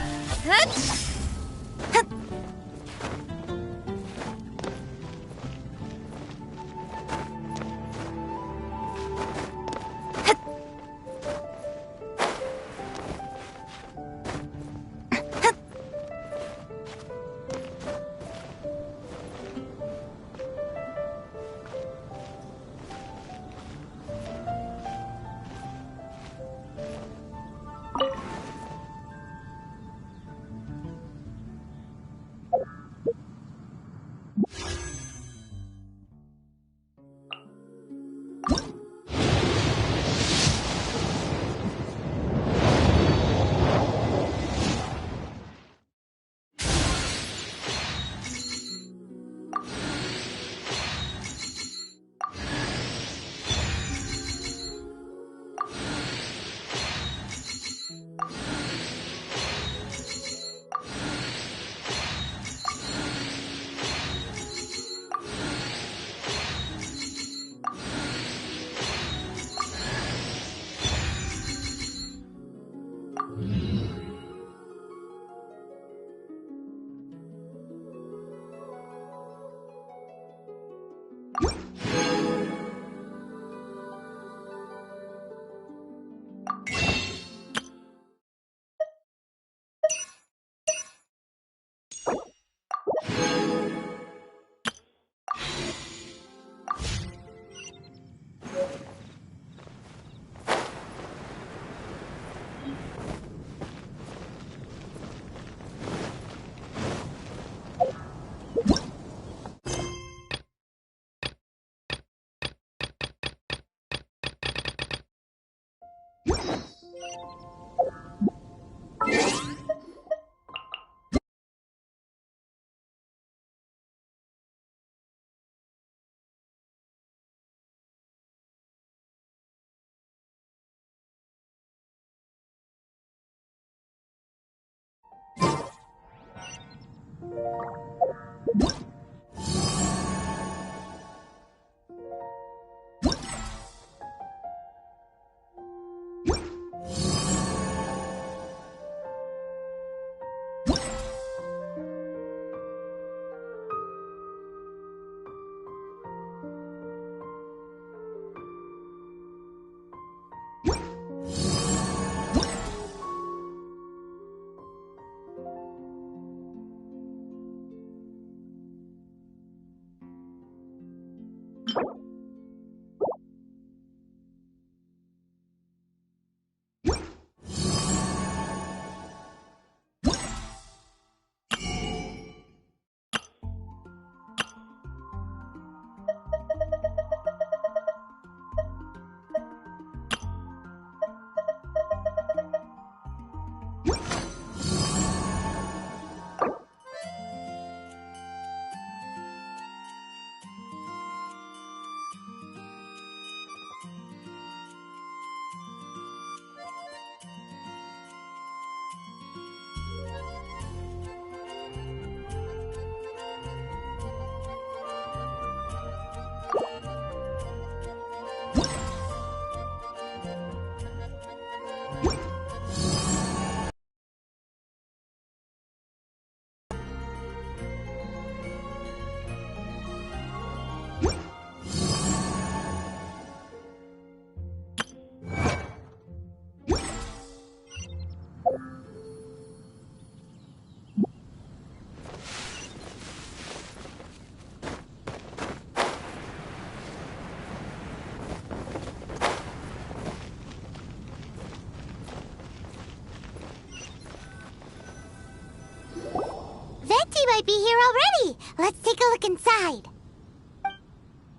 might be here already. Let's take a look inside.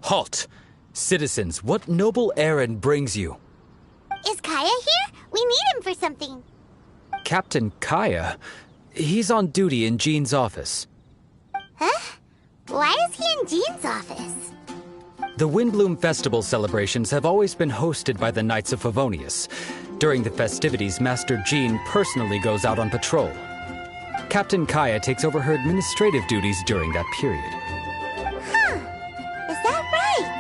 Halt! Citizens, what noble errand brings you? Is Kaya here? We need him for something. Captain Kaya? He's on duty in Jean's office. Huh? Why is he in Jean's office? The Windblume Festival celebrations have always been hosted by the Knights of Favonius. During the festivities, Master Jean personally goes out on patrol. Captain Kaya takes over her administrative duties during that period. Huh. Is that right?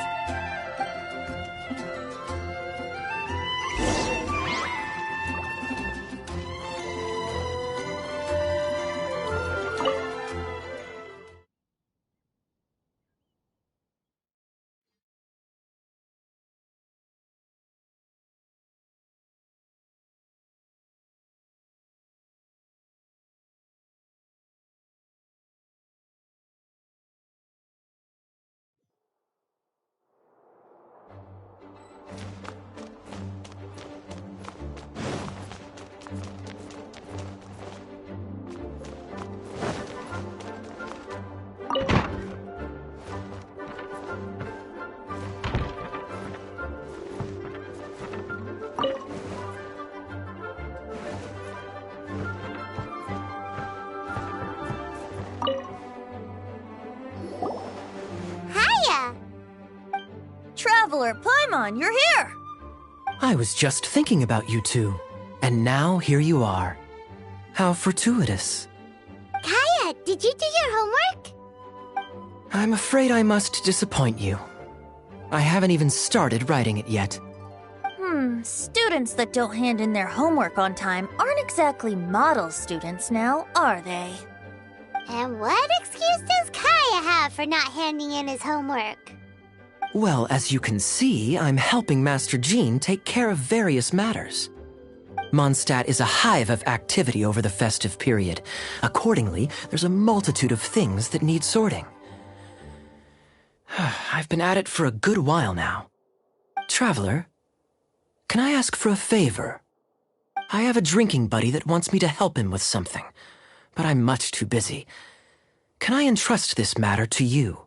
Traveler Paimon, you're here! I was just thinking about you two, and now here you are. How fortuitous. Kaya, did you do your homework? I'm afraid I must disappoint you. I haven't even started writing it yet. Students that don't hand in their homework on time aren't exactly model students now, are they? And what excuse does Kaya have for not handing in his homework? Well, as you can see, I'm helping Master Jean take care of various matters. Mondstadt is a hive of activity over the festive period. Accordingly, there's a multitude of things that need sorting. I've been at it for a good while now. Traveler, can I ask for a favor? I have a drinking buddy that wants me to help him with something, but I'm much too busy. Can I entrust this matter to you?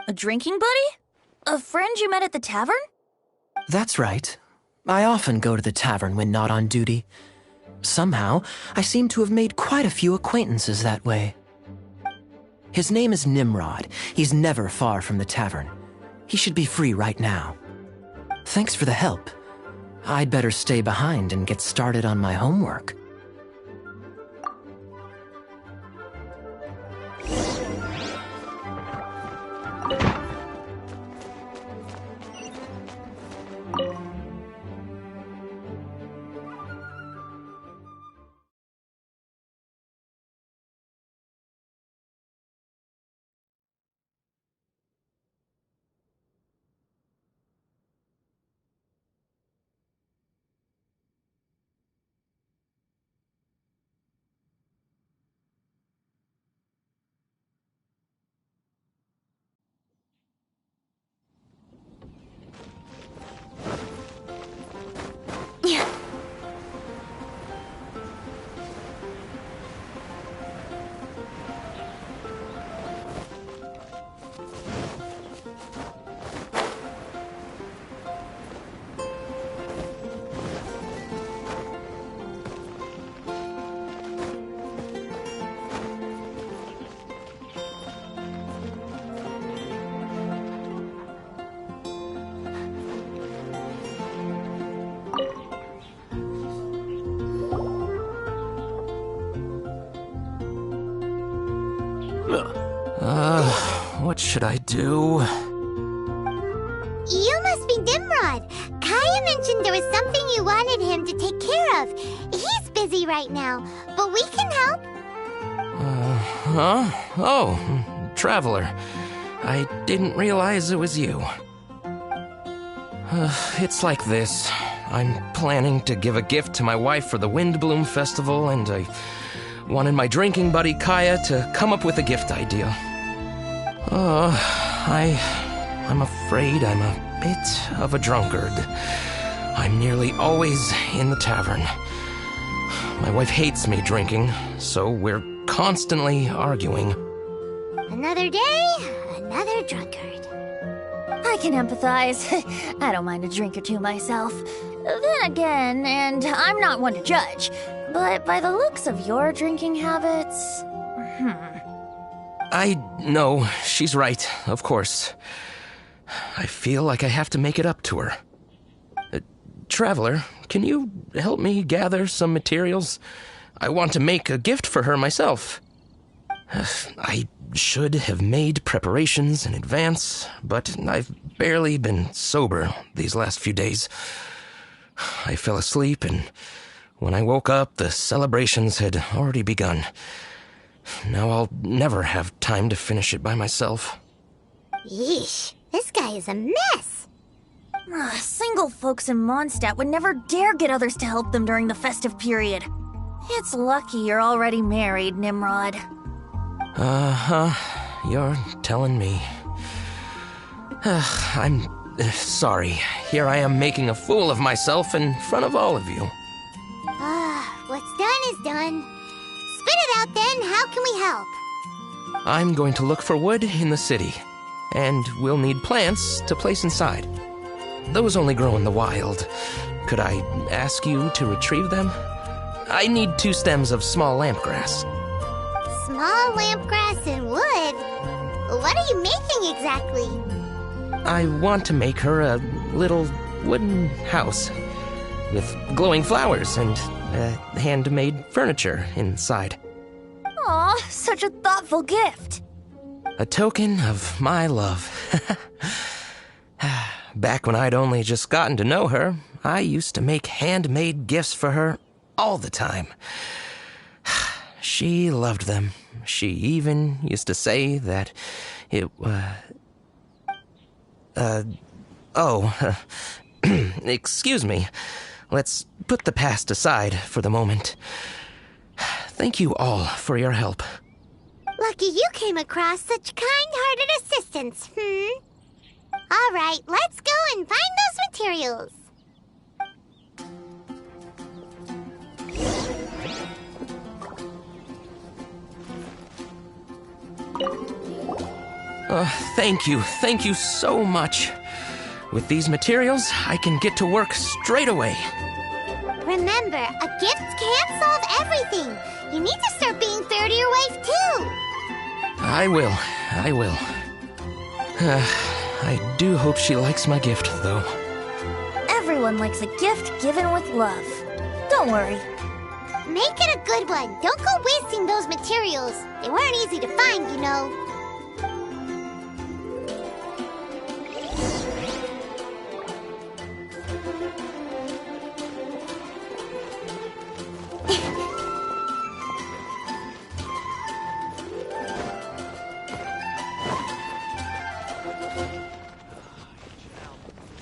A drinking buddy? A friend you met at the tavern? That's right. I often go to the tavern when not on duty. Somehow, I seem to have made quite a few acquaintances that way. His name is Nimrod. He's never far from the tavern. He should be free right now. Thanks for the help. I'd better stay behind and get started on my homework. What should I do? You must be Nimrod. Kaya mentioned there was something you wanted him to take care of. He's busy right now, but we can help. Oh, Traveler. I didn't realize it was you. It's like this. I'm planning to give a gift to my wife for the Windblume Festival, and I wanted my drinking buddy Kaya to come up with a gift idea. I'm afraid I'm a bit of a drunkard. I'm nearly always in the tavern. My wife hates me drinking, so we're constantly arguing. Another day, another drunkard. I can empathize. I don't mind a drink or two myself. Then again, and I'm not one to judge, but by the looks of your drinking habits... I know, she's right, of course. I feel like I have to make it up to her. Traveler, can you help me gather some materials? I want to make a gift for her myself. I should have made preparations in advance, but I've barely been sober these last few days. I fell asleep, and when I woke up, the celebrations had already begun. Now I'll never have time to finish it by myself. Yeesh, this guy is a mess. Single folks in Mondstadt would never dare get others to help them during the festive period. It's lucky you're already married, Nimrod. You're telling me. I'm sorry. Here I am making a fool of myself in front of all of you. What's done is done. Spit it out then, how can we help? I'm going to look for wood in the city, and we'll need plants to place inside. Those only grow in the wild. Could I ask you to retrieve them? I need 2 stems of small lampgrass. Small lampgrass and wood? What are you making exactly? I want to make her a little wooden house with glowing flowers and handmade furniture inside. Aw, such a thoughtful gift. A token of my love. Back when I'd only just gotten to know her, I used to make handmade gifts for her all the time. She loved them. She even used to say that it, excuse me. Let's put the past aside for the moment. Thank you all for your help. Lucky you came across such kind-hearted assistance, All right, let's go and find those materials. Thank you so much. With these materials, I can get to work straight away. Remember, a gift can't solve everything. You need to start being fair to your wife, too. I will. I do hope she likes my gift, though. Everyone likes a gift given with love. Don't worry. Make it a good one. Don't go wasting those materials. They weren't easy to find, you know.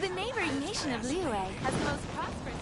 The neighboring nation of Liyue has the most prosperous...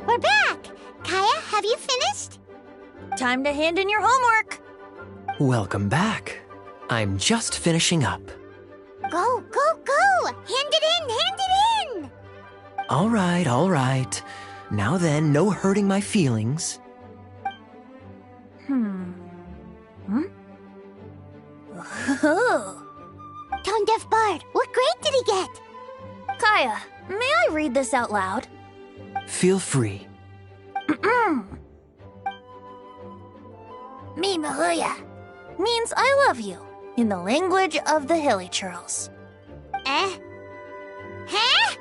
We're back! Kaya, have you finished? Time to hand in your homework. Welcome back. I'm just finishing up. Go, go, go! Hand it in, hand it in! All right. Now then, no hurting my feelings. Tone Deaf Bard, what grade Kaya, may I read this out loud? Feel free. Me Mahuya means I love you in the language of the Hilly Churls. Huh?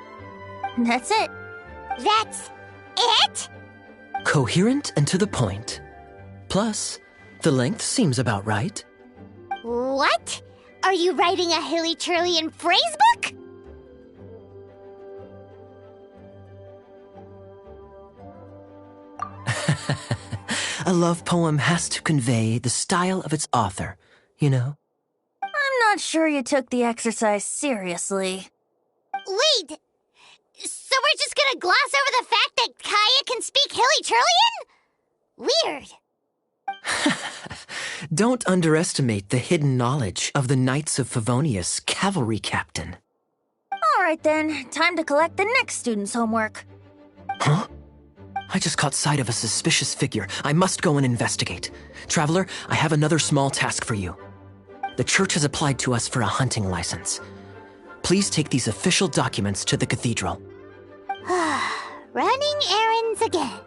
That's it. That's it? Coherent and to the point. Plus, the length seems about right. What? Are you writing a Hilly Churlian phrase book? A love poem has to convey the style of its author, you know? I'm not sure you took the exercise seriously. Wait! So we're just gonna gloss over the fact that Kaya can speak Hilly Churlian? Weird. Don't underestimate the hidden knowledge of the Knights of Favonius cavalry captain. All right then, time to collect the next student's homework. Huh? I just caught sight of a suspicious figure. I must go and investigate. Traveler, I have another small task for you. The church has applied to us for a hunting license. Please take these official documents to the cathedral. Running errands again.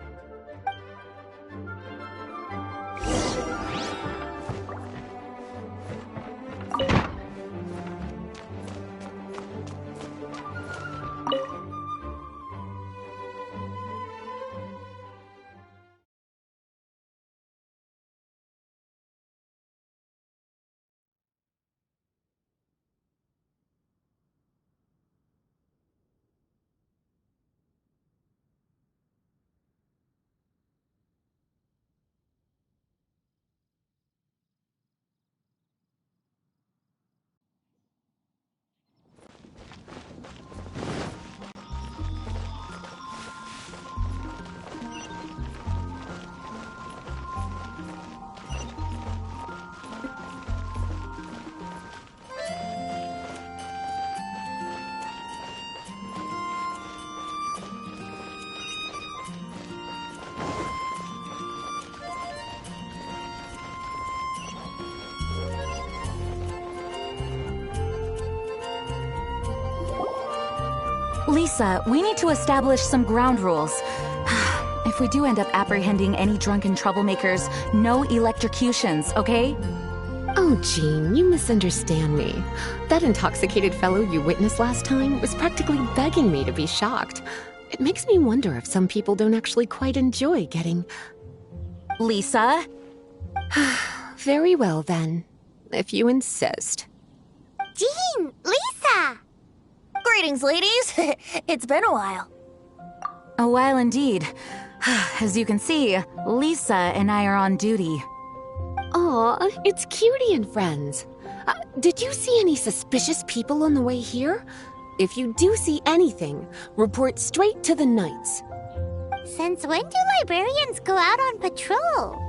Lisa, we need to establish some ground rules. If we do end up apprehending any drunken troublemakers, no electrocutions, okay? Oh, Jean, you misunderstand me. That intoxicated fellow you witnessed last time was practically begging me to be shocked. It makes me wonder if some people don't actually quite enjoy getting... Lisa? Very well, then. If you insist. Jean! Lisa! Greetings, ladies. It's been a while. A while indeed. As you can see, Lisa and I are on duty. Aw, it's Cutie and friends. Did you see any suspicious people on the way here? If you do see anything, report straight to the Knights. Since when do librarians go out on patrol?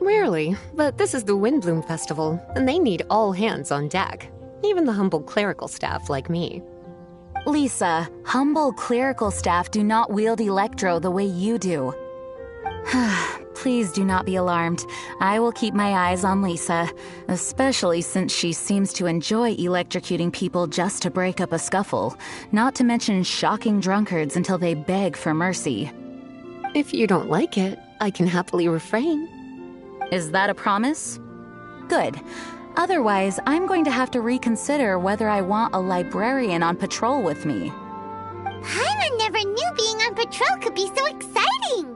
Rarely, but this is the Windblume Festival, and they need all hands on deck. Even the humble clerical staff like me. Lisa, humble clerical staff do not wield electro the way you do. Please do not be alarmed. I will keep my eyes on Lisa, especially since she seems to enjoy electrocuting people just to break up a scuffle, not to mention shocking drunkards until they beg for mercy. If you don't like it, I can happily refrain. Is that a promise? Good. Otherwise, I'm going to have to reconsider whether I want a librarian on patrol with me. Paimon never knew being on patrol could be so exciting!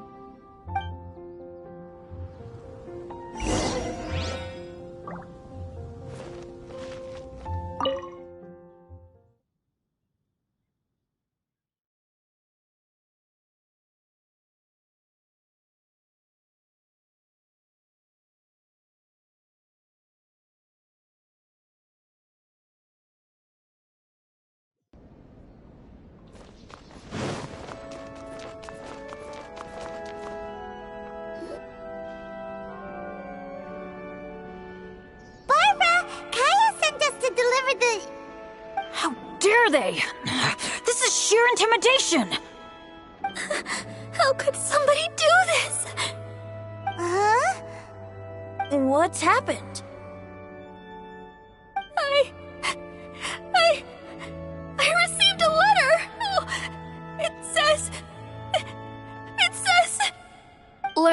How dare they? This is sheer intimidation! How could somebody do this? Huh? What's happened? I received a letter!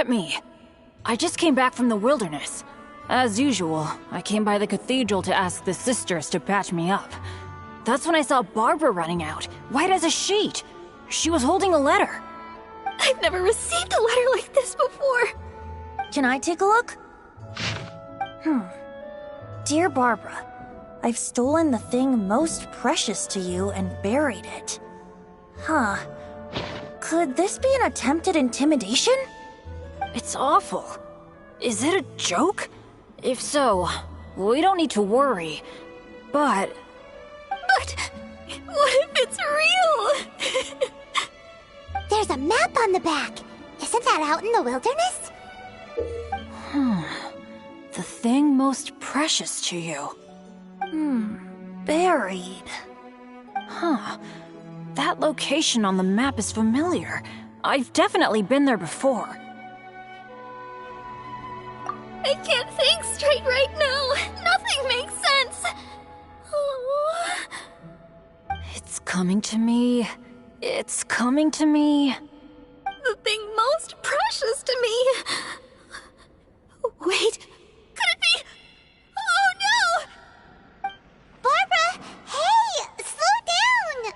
at me. I just came back from the wilderness. As usual, I came by the cathedral to ask the sisters to patch me up. That's when I saw Barbara running out, white as a sheet. She was holding a letter. I've never received a letter like this before. Can I take a look? Dear Barbara, I've stolen the thing most precious to you and buried it. Huh. Could this be an attempted intimidation? It's awful. Is it a joke? If so, we don't need to worry. But what if it's real? There's a map on the back. Isn't that out in the wilderness? The thing most precious to you. Buried. That location on the map is familiar. I've definitely been there before. I can't think straight right now. Nothing makes sense. Oh. It's coming to me. It's coming to me. The thing most precious to me. Wait, could it be? Oh no! Barbara, hey, slow down!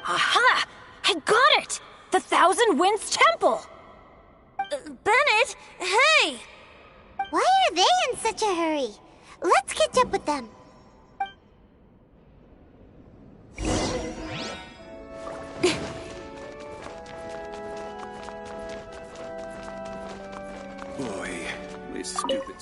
Aha! I got it! The Thousand Winds Temple! Bennett, hey! Why are they in such a hurry? Let's catch up with them. Boy, this stupid.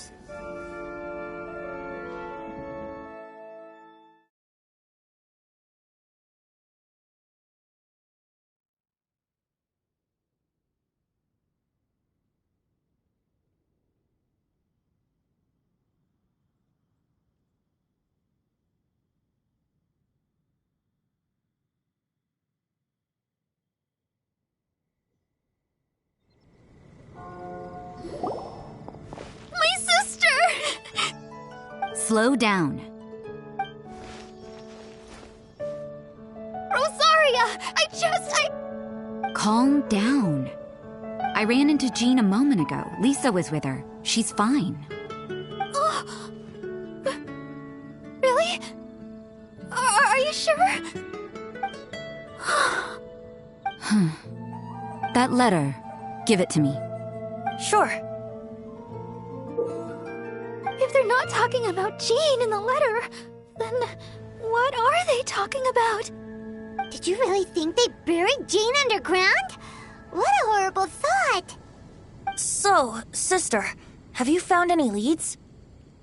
My sister! Slow down. Rosaria! Calm down. I ran into Jean a moment ago. Lisa was with her. She's fine. Oh. Really? Are you sure? That letter. Give it to me. Sure. If they're not talking about Jean in the letter, then what are they talking about? Did you really think they buried Jean underground? What a horrible thought! So, sister, have you found any leads?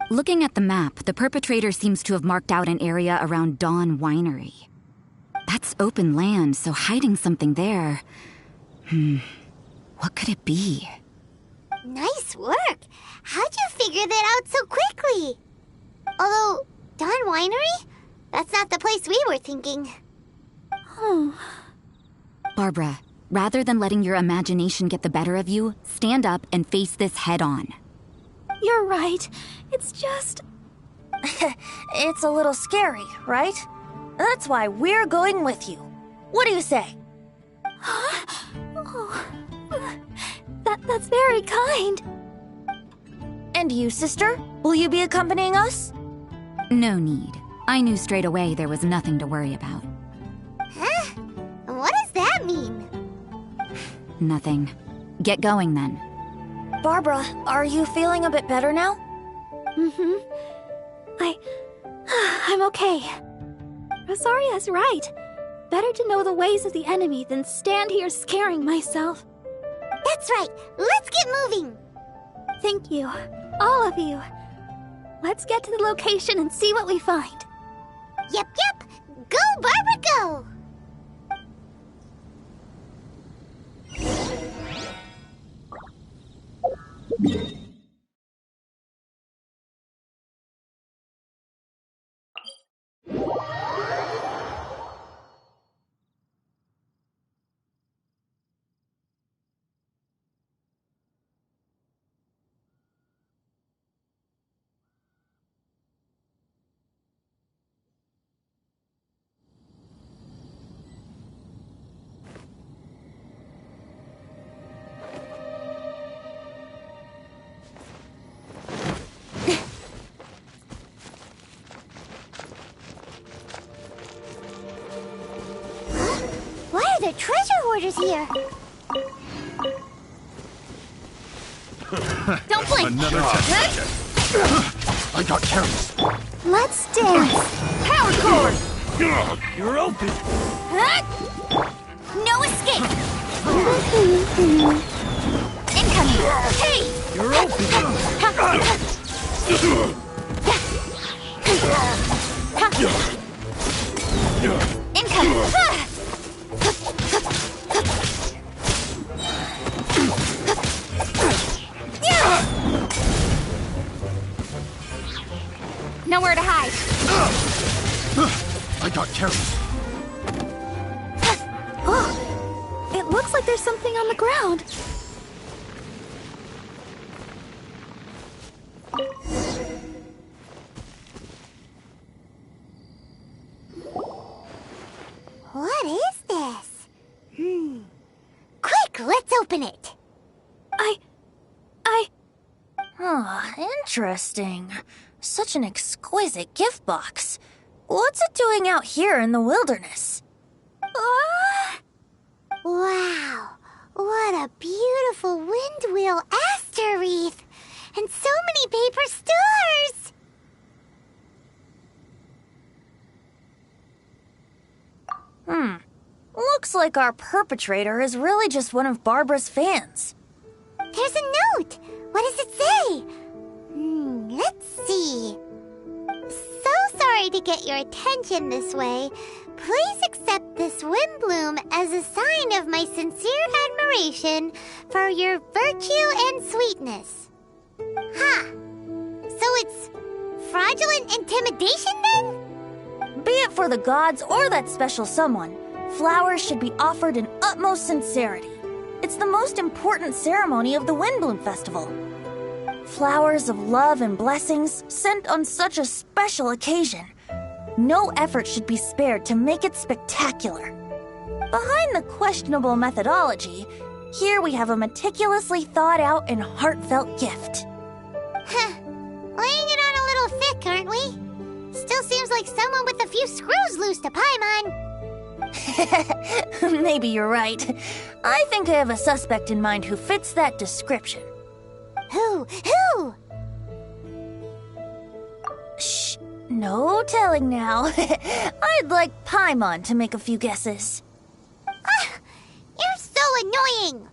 Looking at the map, the perpetrator seems to have marked out an area around Dawn Winery. That's open land, so hiding something there... What could it be? Nice work! How'd you figure that out so quickly? Although, Dawn Winery? That's not the place we were thinking. Barbara, rather than letting your imagination get the better of you, stand up and face this head on. You're right. It's just... It's a little scary, right? That's why we're going with you. What do you say? Oh, that's very kind. And you, sister? Will you be accompanying us? No need. I knew straight away there was nothing to worry about. Huh? What does that mean? Nothing. Get going then. Barbara, are you feeling a bit better now? I'm okay. Rosaria's right. Better to know the ways of the enemy than stand here scaring myself. That's right. Let's get moving. Thank you. All of you. Let's get to the location and see what we find. Yep. Go, Barbara, go! the treasure hoarders here. Don't blink! Another test. I got careless. Let's dance! Power chord! You're open. No escape! Incoming! Hey! You're open. Incoming! Nowhere to hide. I got careless. Oh, it looks like there's something on the ground. What is this? Quick, let's open it. Interesting. Such an exquisite gift box. What's it doing out here in the wilderness? Wow, what a beautiful windwheel aster wreath! And so many paper stars! Looks like our perpetrator is really just one of Barbara's fans. There's a note! What does it say? Let's see. So sorry to get your attention this way. Please accept this Windblume as a sign of my sincere admiration for your virtue and sweetness. Ha! So it's fraudulent intimidation then? Be it for the gods or that special someone, flowers should be offered in utmost sincerity. It's the most important ceremony of the Windblume Festival. Flowers of love and blessings sent on such a special occasion. No effort should be spared to make it spectacular. Behind the questionable methodology, here we have a meticulously thought out and heartfelt gift. Laying it on a little thick, aren't we? Still seems like someone with a few screws loose to Paimon. Maybe you're right. I think I have a suspect in mind who fits that description. Who? Shh, no telling now. I'd like Paimon to make a few guesses. You're so annoying!